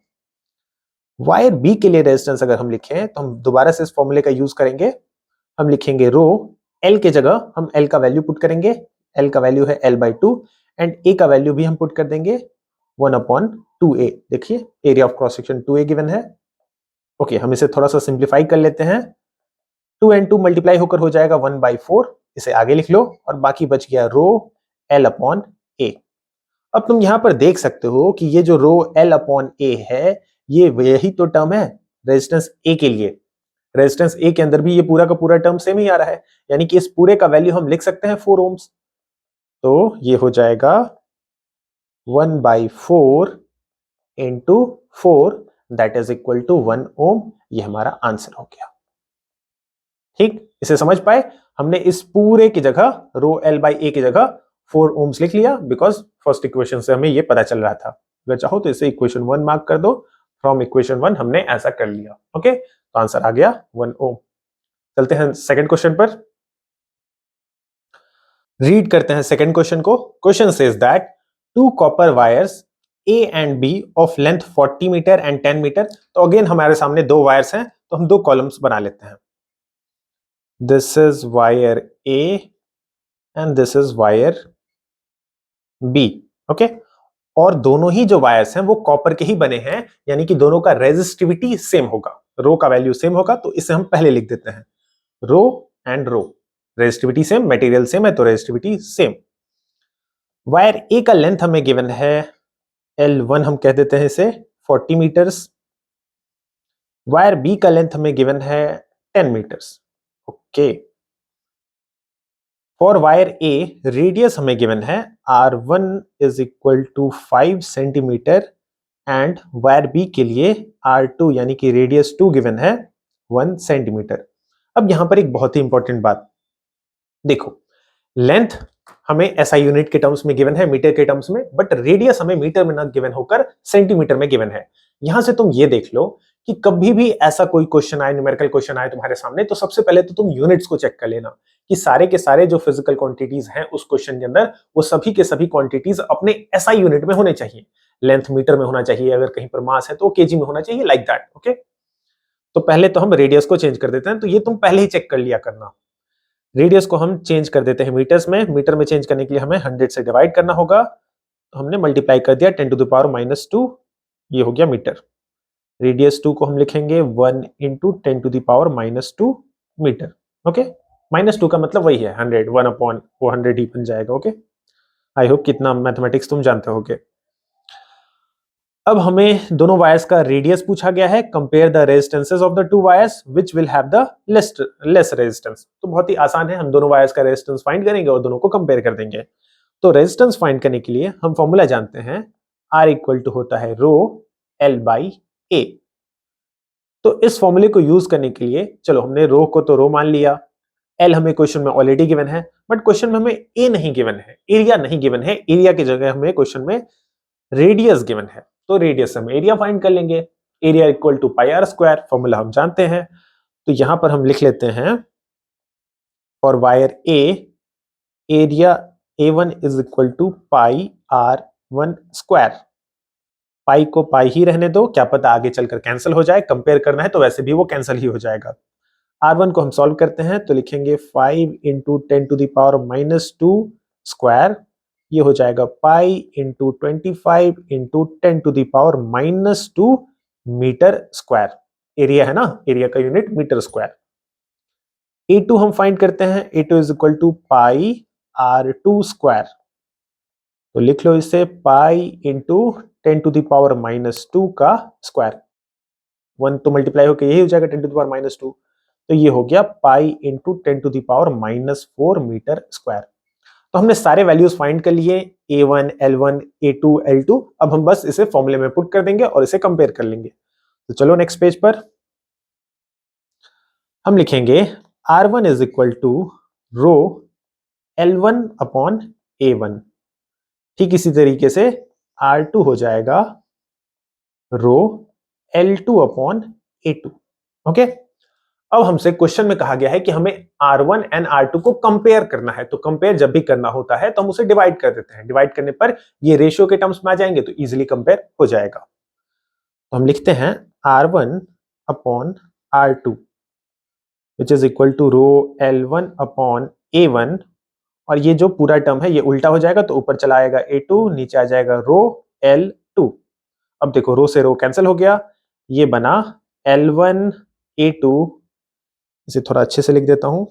Speaker 1: Wire B के लिए रेजिस्टेंस अगर हम लिखें तो हम दोबारा से इस फॉर्मूले का यूज करेंगे। हम लिखेंगे रो एल के जगह हम एल का वैल्यू पुट करेंगे, एल का वैल्यू है L/2, एंड ए का वैल्यू भी हम पुट कर देंगे 1/2A। देखिए, area of cross section 2A given है। ओके, हम इसे थोड़ा सा सिंप्लीफाई कर लेते हैं। 2 and 2 मल्टीप्लाई होकर हो जाएगा 1/4, इसे आगे लिख लो, और बाकी बच गया रो L/A। अब तुम यहां पर देख सकते हो कि ये जो रो L/A है, ये यही तो टर्म है रेजिस्टेंस A के लिए। रेजिस्टेंस A के अंदर भी ये पूरा का पूरा टर्म सेम ही आ रहा है, यानी कि इस पूरे का वैल्यू हम लिख सकते हैं 4 ओम्स। तो ये हो जाएगा 1/4 into 4, that is equal to 1 ohm. ये हमारा आंसर हो गया। ठीक, इसे समझ पाए? हमने इस पूरे की जगह रो L/A की जगह 4 ओम्स लिख लिया, बिकॉज फर्स्ट इक्वेशन से हमें ये पता चल रहा था। अगर चाहो तो इसे इक्वेशन 1 मार्क कर दो, फ्रॉम इक्वेशन 1 हमने ऐसा कर लिया। ओके, तो आंसर आ गया 1 ओम। चलते हैं सेकंड क्वेश्चन पर, रीड करते हैं सेकंड क्वेश्चन को। Question says that two copper wires A and B of length 40 metre and 10 metre. तो अगेन हमारे सामने दो वायर्स हैं, तो हम दो कॉलम्स बना लेते हैं। This is wire A and this is wire B. Okay, और दोनों ही जो वायर्स हैं वो कॉपर के ही बने हैं, यानी कि दोनों का रेजिस्टिविटी सेम होगा, रो का वैल्यू सेम होगा, तो इसे हम पहले लिख देते हैं rho and rho. Resistivity same, material same है तो रेजिस्टिविटी सेम। वायर ए का लेंथ हमें गिवन है L1, हम कह देते हैं इसे 40 मीटर्स। वायर बी का लेंथ हमें गिवन है 10 metres. Okay, for wire A radius हमें गिवन है R1 is equal to 5 centimetre and wire B के लिए R2 यानी कि रेडियस 2 गिवन है 1 सेंटीमीटर। अब यहां पर एक बहुत ही इंपॉर्टेंट बात देखो, लेंथ हमें एसआई यूनिट के टर्म्स में गिवन है, मीटर के टर्म्स में, बट रेडियस हमें मीटर में ना गिवन होकर सेंटीमीटर में गिवन है। यहां से तुम ये देख लो कि कभी भी ऐसा कोई क्वेश्चन आए, न्यूमेरिकल क्वेश्चन आए तुम्हारे सामने, तो सबसे पहले तो तुम यूनिट्स को चेक कर लेना कि सारे के सारे जो फिजिकल क्वांटिटीज हैं उस क्वेश्चन के अंदर, वो सभी के सभी क्वांटिटीज अपने एसआई यूनिट में होने चाहिए। लेंथ मीटर में होना चाहिए, अगर कहीं पर मास है तो केजी में होना चाहिए, लाइक दैट। ओके, तो पहले तो हम रेडियस को चेंज कर देते हैं, तो ये तुम पहले ही चेक कर लिया करना। रेडियस को हम चेंज कर देते हैं मीटर्स में। मीटर में चेंज करने के लिए हमें 100 से डिवाइड करना होगा, तो हमने मल्टीप्लाई कर दिया 10 टू द पावर -2, ये हो गया मीटर। रेडियस 2 को हम लिखेंगे 1 into 10 to the power -2 metre. Okay, -2 का मतलब वही है 100, 1 अपॉन वो 100 ही बन जाएगा। ओके, आई होप कितना मैथमेटिक्स तुम जानते होगे। अब हमें दोनों वायर्स का रेडियस पूछा गया है। Compare the resistances of the two wires which will have the less resistance. तो बहुत ही आसान है, हम दोनों वायर्स का रेजिस्टेंस फाइंड करेंगे और दोनों को कंपेयर कर देंगे। तो रेजिस्टेंस फाइंड करने के लिए हम फॉर्मूला जानते हैं, R इक्वल टू होता है रो L बाई ए। तो इस फॉर्मूले को यूज करने के लिए चलो, हमने रो को तो रो मान लिया, L हमें क्वेश्चन में ऑलरेडी गिवन है, बट क्वेश्चन में हमें ए नहीं गिवन है, एरिया नहीं गिवन है। एरिया की जगह हमें क्वेश्चन में रेडियस गिवन है, तो रेडियस से हम एरिया फाइंड कर लेंगे। Area equal to pi R square, formula हम जानते हैं, तो यहां पर हम लिख लेते हैं for wire A, area A1 is equal to pi R1 square. Pi को पाई ही रहने दो, क्या पता आगे चलकर कैंसिल हो जाए, कंपेयर करना है तो वैसे भी वो कैंसिल ही हो जाएगा। R1 को हम सॉल्व करते हैं तो लिखेंगे 5 into 10 to the power -2 square, ये हो जाएगा pi into 25 into 10 to the power -2 metre square. Area है ना, एरिया का यूनिट मीटर स्क्वायर। A2 हम फाइंड करते हैं, A2 is equal to pi R2 square, तो लिख लो इसे pi into 10 to the power -2 का स्क्वायर। 1 तो मल्टीप्लाई होकर यही हो जाएगा 10 टू द पावर -2, तो ये हो गया pi into 10 to the power -4 metre square. तो हमने सारे वैल्यूज फाइंड कर लिए, A1, L1, A2, L2। अब हम बस इसे फॉर्मूले में पुट कर देंगे और इसे कंपेयर कर लेंगे। तो चलो नेक्स्ट पेज पर हम लिखेंगे R1 is equal to rho L1 upon A1। ठीक इसी तरीके से R2 हो जाएगा रो L2 अपॉन A2। ओके, अब हमसे क्वेश्चन में कहा गया है कि हमें R1 एंड R2 को कंपेयर करना है, तो कंपेयर जब भी करना होता है तो हम उसे डिवाइड कर देते हैं। डिवाइड करने पर ये रेशियो के टर्म्स में आ जाएंगे तो इजीली कंपेयर हो जाएगा। तो हम लिखते हैं R1 upon R2 which is equal to rho L1 upon A1, और ये जो पूरा टर्म है ये उल्टा हो जाएगा, तो ऊपर चला आएगा A2, नीचे आ जाएगा रो L2। अब देखो रो से रो कैंसिल हो गया, ये बना L1 A2, इसे थोड़ा अच्छे से लिख देता हूं,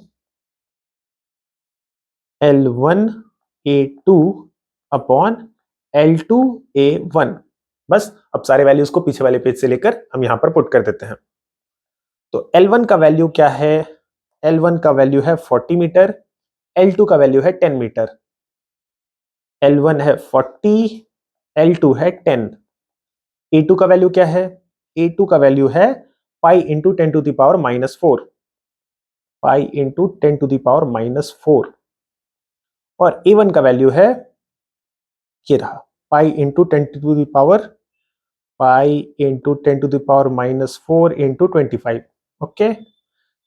Speaker 1: L1 A2 upon L2 A1। बस अब सारे वैल्यूज को पीछे वाले पेज से लेकर हम यहां पर पुट कर देते हैं। तो L1 का वैल्यू क्या है, L1 का वैल्यू है 40 मीटर, L2 का वैल्यू है 10 मीटर। L1 है 40, L2 है 10। A2 का वैल्यू क्या है, A2 का वैल्यू है pi into 10 to the power -4, pi into 10 to the power -4। और A1 का वैल्यू है ये रहा, pi into 10 to the power, pi into 10 to the power -4 into 25। Okay,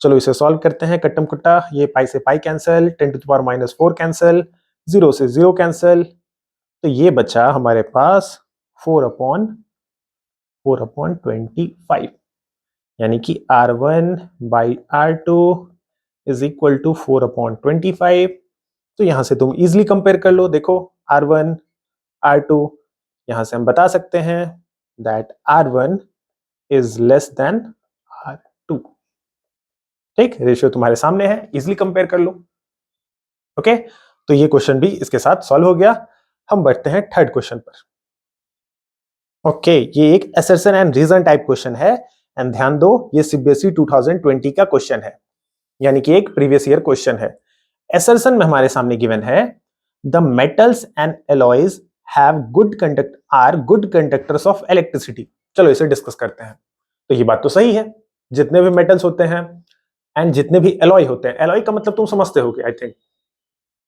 Speaker 1: चलो इसे सॉल्व करते हैं कट्टम कुट्टा। ये पाई से pi cancel, 10 to the power -4 cancel, 0 से 0 कैंसिल, तो ये बचा हमारे पास 4 अपॉन 25, यानी कि R1 by R2 is equal to 4 upon 25। तो यहां से तुम इजिली कंपेयर कर लो, देखो R1 R2, यहां से हम बता सकते हैं that R1 is less than R2। ठीक, रेशियो तुम्हारे सामने है, इजिली कंपेयर कर लो। ओके, तो ये क्वेश्चन भी इसके साथ सॉल्व हो गया। हम बढ़ते हैं थर्ड क्वेश्चन पर। ओके, ये एक assertion and reason type question है, एंड ध्यान दो ये सीबीएसई 2020 का क्वेश्चन है, यानी कि एक प्रीवियस ईयर क्वेश्चन है। असर्शन में हमारे सामने गिवन है the metals and alloys have good conductors of electricity. चलो इसे डिस्कस करते हैं। तो ये बात तो सही है, जितने भी मेटल्स होते हैं एंड जितने भी एलॉय होते हैं, एलॉय का मतलब तुम समझते होगे आई थिंक।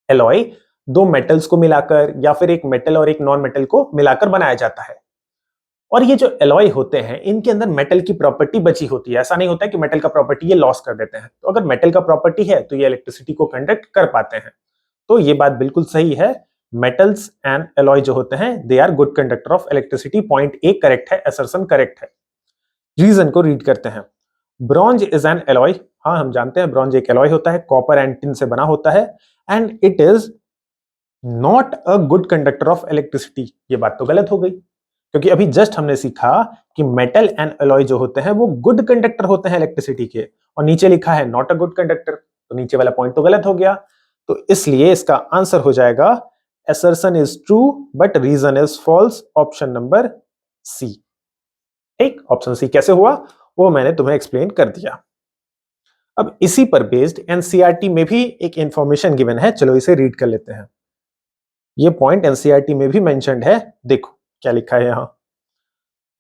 Speaker 1: एलॉय दो मेटल्स को मिलाकर या फिर एक मेटल और एक नॉन मेटल को मिलाकर बनाया जाता है। और ये जो एलॉय होते हैं इनके अंदर मेटल की प्रॉपर्टी बची होती है। ऐसा नहीं होता है कि मेटल का प्रॉपर्टी ये लॉस कर देते हैं। तो अगर मेटल का प्रॉपर्टी है तो ये इलेक्ट्रिसिटी को कंडक्ट कर पाते हैं। तो ये बात बिल्कुल सही है, मेटल्स एंड एलॉय जो होते हैं they are good conductor of electricity. Point A correct है, असर्शन करेक्ट है। रीजन को रीड करते हैं। ब्रॉन्ज इज एन एलॉय, हाँ हम जानते हैं ब्रॉन्ज एक एलॉय होता है, कॉपर एंड टिन से बना होता है, and it is not a good conductor of electricity. ये बात तो गलत हो गई, क्योंकि अभी जस्ट हमने सीखा कि मेटल एंड एलॉय जो होते हैं वो गुड कंडक्टर होते हैं इलेक्ट्रिसिटी के, और नीचे लिखा है नॉट अ गुड कंडक्टर, तो नीचे वाला पॉइंट तो गलत हो गया। तो इसलिए इसका आंसर हो जाएगा assertion is true but reason is false, option number C. ठीक, ऑप्शन सी कैसे हुआ वो मैंने तुम्हें एक्सप्लेन कर दिया। अब इसी पर बेस्ड एनसीईआरटी में भी एक इंफॉर्मेशन गिवन है, चलो इसे रीड कर लेते हैं। ये पॉइंट एनसीईआरटी में भी मेंशन्ड है, देखो क्या लिखा है यहां।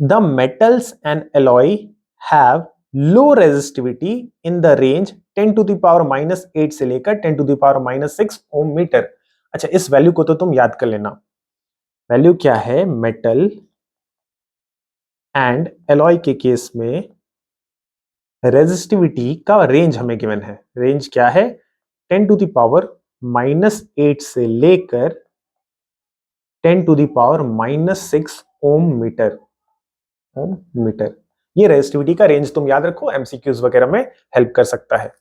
Speaker 1: The metals and alloy have low resistivity in the range 10 to the power -8 से लेकर 10 to the power -6 ohm metre. अच्छा, इस वैल्यू को तो तुम याद कर लेना। वैल्यू क्या है, मेटल एंड एलॉय के केस में रेजिस्टिविटी का रेंज हमें गिवन है। रेंज क्या है, 10 टू द पावर -8 से लेकर 10 to the power -6 ohm metre. Ohm metre, ये रेजिस्टिविटी का रेंज तुम याद रखो, एमसीक्यूज वगैरह में हेल्प कर सकता है।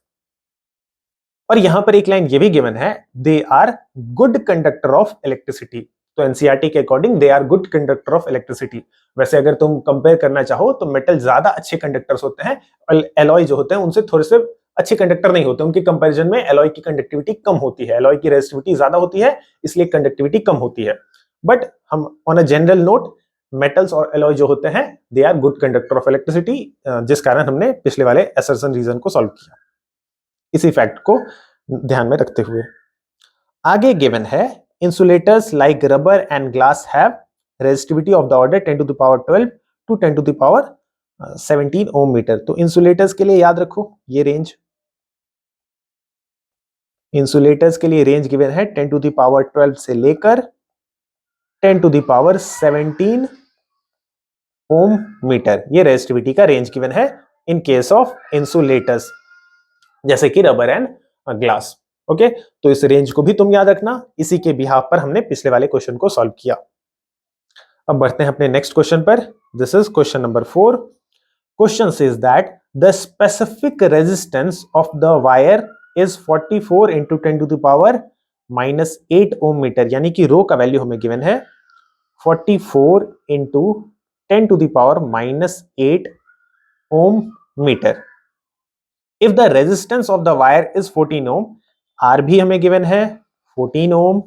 Speaker 1: और यहां पर एक लाइन ये भी गिवन है, they are good conductor of electricity. तो एनसीईआरटी के according they are good conductor of electricity. वैसे अगर तुम कंपेयर करना चाहो तो मेटल ज्यादा अच्छे कंडक्टर्स होते हैं, और एलॉय जो होते हैं उनसे थोड़े से अच्छे कंडक्टर नहीं होते। उनके कंपैरिजन में एलॉय की कंडक्टिविटी कम होती है, एलॉय की रेजिस्टिविटी ज्यादा होती है, इसलिए कंडक्टिविटी कम होती है। बट हम on a general note, metals और एलॉय जो होते हैं they are good conductor of electricity, जिस कारण हमने पिछले वाले असर्शन रीजन को सॉल्व किया। इसी फैक्ट को ध्यान में रखते हुए आगे गिवन है, insulators like rubber and glass have resistivity of the order 10 to the power 12 to 10 to the power 17 ohm metre. तो इंसुलेटर्स के लिए याद रखो ये रेंज, इंसुलेटर्स के लिए रेंज गिवन है 10 टू द पावर 12 से लेकर 10 to the power 17 ohm metre. ये रेजिस्टिविटी का रेंज गिवन है इन केस ऑफ इंसुलेटर्स, जैसे कि रबर एंड ग्लास। ओके, तो इस रेंज को भी तुम याद रखना, इसी के बिहाफ पर हमने पिछले वाले क्वेश्चन को सॉल्व किया। अब बढ़ते हैं अपने नेक्स्ट क्वेश्चन पर। This is question number 4। Question says that the specific resistance of the wire is 44 into 10 to the power -8 ohm metre, यानी कि रो का वैल्यू हमें गिवन है 44 into 10 to the power -8 ohm metre. If the resistance of the wire is 14 ohm, R भी हमें given है 14 ohm,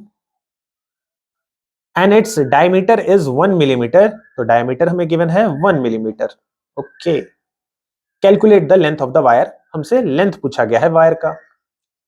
Speaker 1: and its diameter is 1 millimeter, तो diameter हमें given है 1 millimeter. Okay. Calculate the length of the wire, हमसे length पूछा गया है वायर का।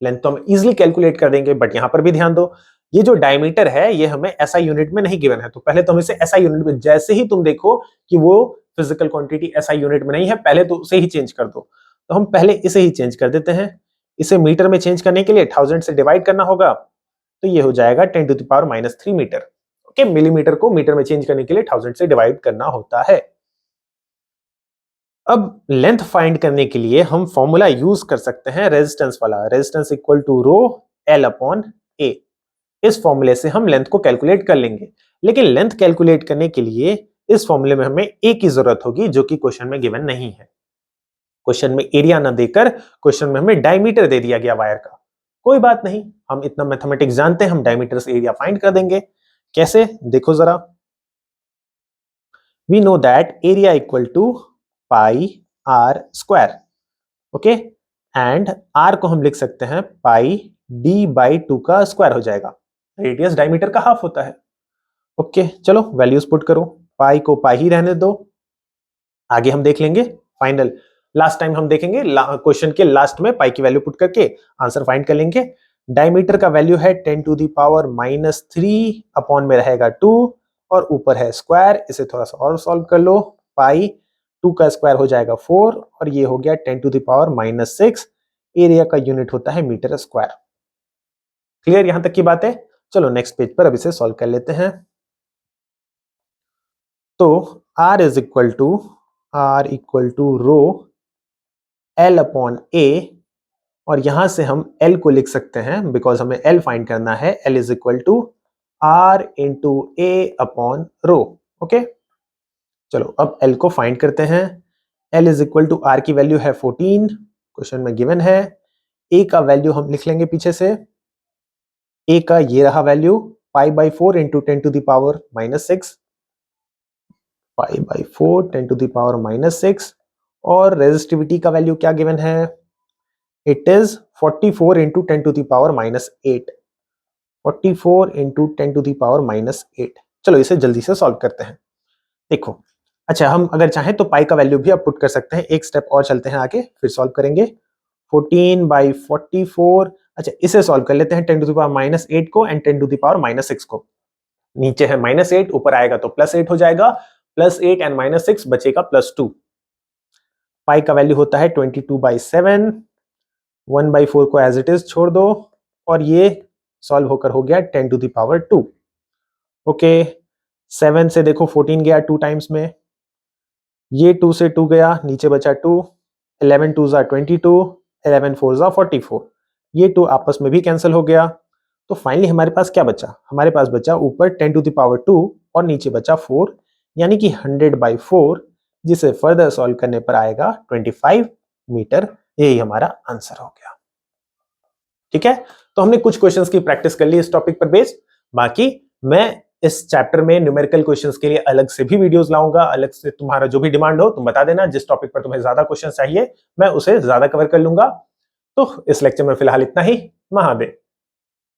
Speaker 1: लेंथ तो हम इजिली कैलकुलेट कर देंगे, बट यहां पर भी ध्यान दो, ये जो डायमीटर है ये हमें एसआई यूनिट में नहीं गिवन है। तो पहले तो हम इसे एसआई यूनिट में, जैसे ही तुम देखो कि वो फिजिकल क्वांटिटी एसआई यूनिट में नहीं है, पहले तो उसे ही चेंज कर दो। तो हम पहले इसे ही चेंज कर देते हैं। इसे मीटर में चेंज करने के लिए 1000 से डिवाइड करना होगा, तो ये हो जाएगा 10 to the power -3 metre. Okay, millimetre को मीटर में चेंज करने के लिए 1000 से डिवाइड करना होता है। अब लेंथ फाइंड करने के लिए हम फॉर्मूला यूज कर सकते हैं रेजिस्टेंस वाला, resistance equal to rho L upon A. इस फॉर्मूले से हम लेंथ को कैलकुलेट कर लेंगे, लेकिन लेंथ कैलकुलेट करने के लिए इस फॉर्मूले में हमें ए की जरूरत होगी, जो कि क्वेश्चन में गिवन नहीं है। क्वेश्चन में एरिया ना देकर क्वेश्चन में हमें डायमीटर दे दिया गया वायर का। कोई बात नहीं, हम इतना मैथमेटिक्स जानते हैं, हम डायमीटर से एरिया फाइंड कर देंगे। कैसे देखो जरा, we know that area equal to pi R square, okay, and R को हम लिख सकते हैं पाई डी बाई 2 का स्क्वायर हो जाएगा, रेडियस डायमीटर का हाफ होता है। ओके चलो वैल्यूज पुट करो, पाई को पाई ही रहने दो, आगे हम देख लेंगे फाइनल, लास्ट टाइम हम देखेंगे क्वेश्चन के लास्ट में पाई की वैल्यू पुट करके आंसर फाइंड कर लेंगे। डायमीटर का वैल्यू है 10 टू द पावर -3 अपॉन में रहेगा 2 और ऊपर है स्क्वायर, इसे थोड़ा सा और सॉल्व कर लो, पाई 2 का स्क्वायर हो जाएगा 4 और ये हो गया 10 टू द पावर -6, एरिया का यूनिट होता है मीटर स्क्वायर। क्लियर यहां तक की बात है? चलो नेक्स्ट पेज पर अब इसे सॉल्व कर लेते हैं। तो R equal to rho L upon A, और यहां से हम L को लिख सकते हैं बिकॉज हमें L फाइंड करना है, L is equal to R into A upon rho. Okay चलो अब L को फाइंड करते हैं। L is equal to R की वैल्यू है 14, क्वेश्चन में गिवन है। A का वैल्यू हम लिख लेंगे पीछे से, A का ये रहा value pi by 4 into 10 to the power -6, pi by 4 10 to the power -6, और रेजिस्टिविटी का वैल्यू क्या गिवन है, it is 44 into 10 to the power -8, 44 into 10 to the power -8। चलो इसे जल्दी से सॉल्व करते हैं। देखो अच्छा, हम अगर चाहें तो पाई का वैल्यू भी अब पुट कर सकते हैं, एक स्टेप और चलते हैं आगे फिर सॉल्व करेंगे। 14 बाई 44, अच्छा इसे सॉल्व कर लेते हैं 10 टू द पावर -8 को एंड 10 टू द पावर -6 को, नीचे है -8 ऊपर आएगा तो +8 हो जाएगा, +8 एंड -6 बचेगा +2। पाई का वैल्यू होता है 22/7, 1/4 को एज इट इज छोड़ दो और ये सॉल्व होकर हो गया 10 टू द पावर 2। ओके 7 से देखो 14 गया 2 टाइम्स में, ये 2 से 2 गया नीचे बचा 2, 11 2 ज़ा 22, 11 4 ज़ा 44, ये 2 आपस में भी कैंसिल हो गया। तो फाइनली हमारे पास क्या बचा, हमारे पास बचा ऊपर 10 टू द पावर 2 और नीचे बचा 4, यानी कि 100/4, जिसे फर्दर सॉल्व करने पर आएगा 25 मीटर। यही हमारा आंसर हो गया। ठीक है, तो हमने कुछ क्वेश्चंस की प्रैक्टिस कर ली इस टॉपिक पर बेस्ड, बाकी मैं इस चैप्टर में न्यूमेरिकल क्वेश्चंस के लिए अलग से भी वीडियोस लाऊंगा, अलग से तुम्हारा जो भी डिमांड हो तुम बता देना, जिस टॉपिक पर तुम्हें ज्यादा क्वेश्चन चाहिए मैं उसे ज्यादा कवर कर लूंगा। तो इस लेक्चर में फिलहाल इतना ही, महादेव।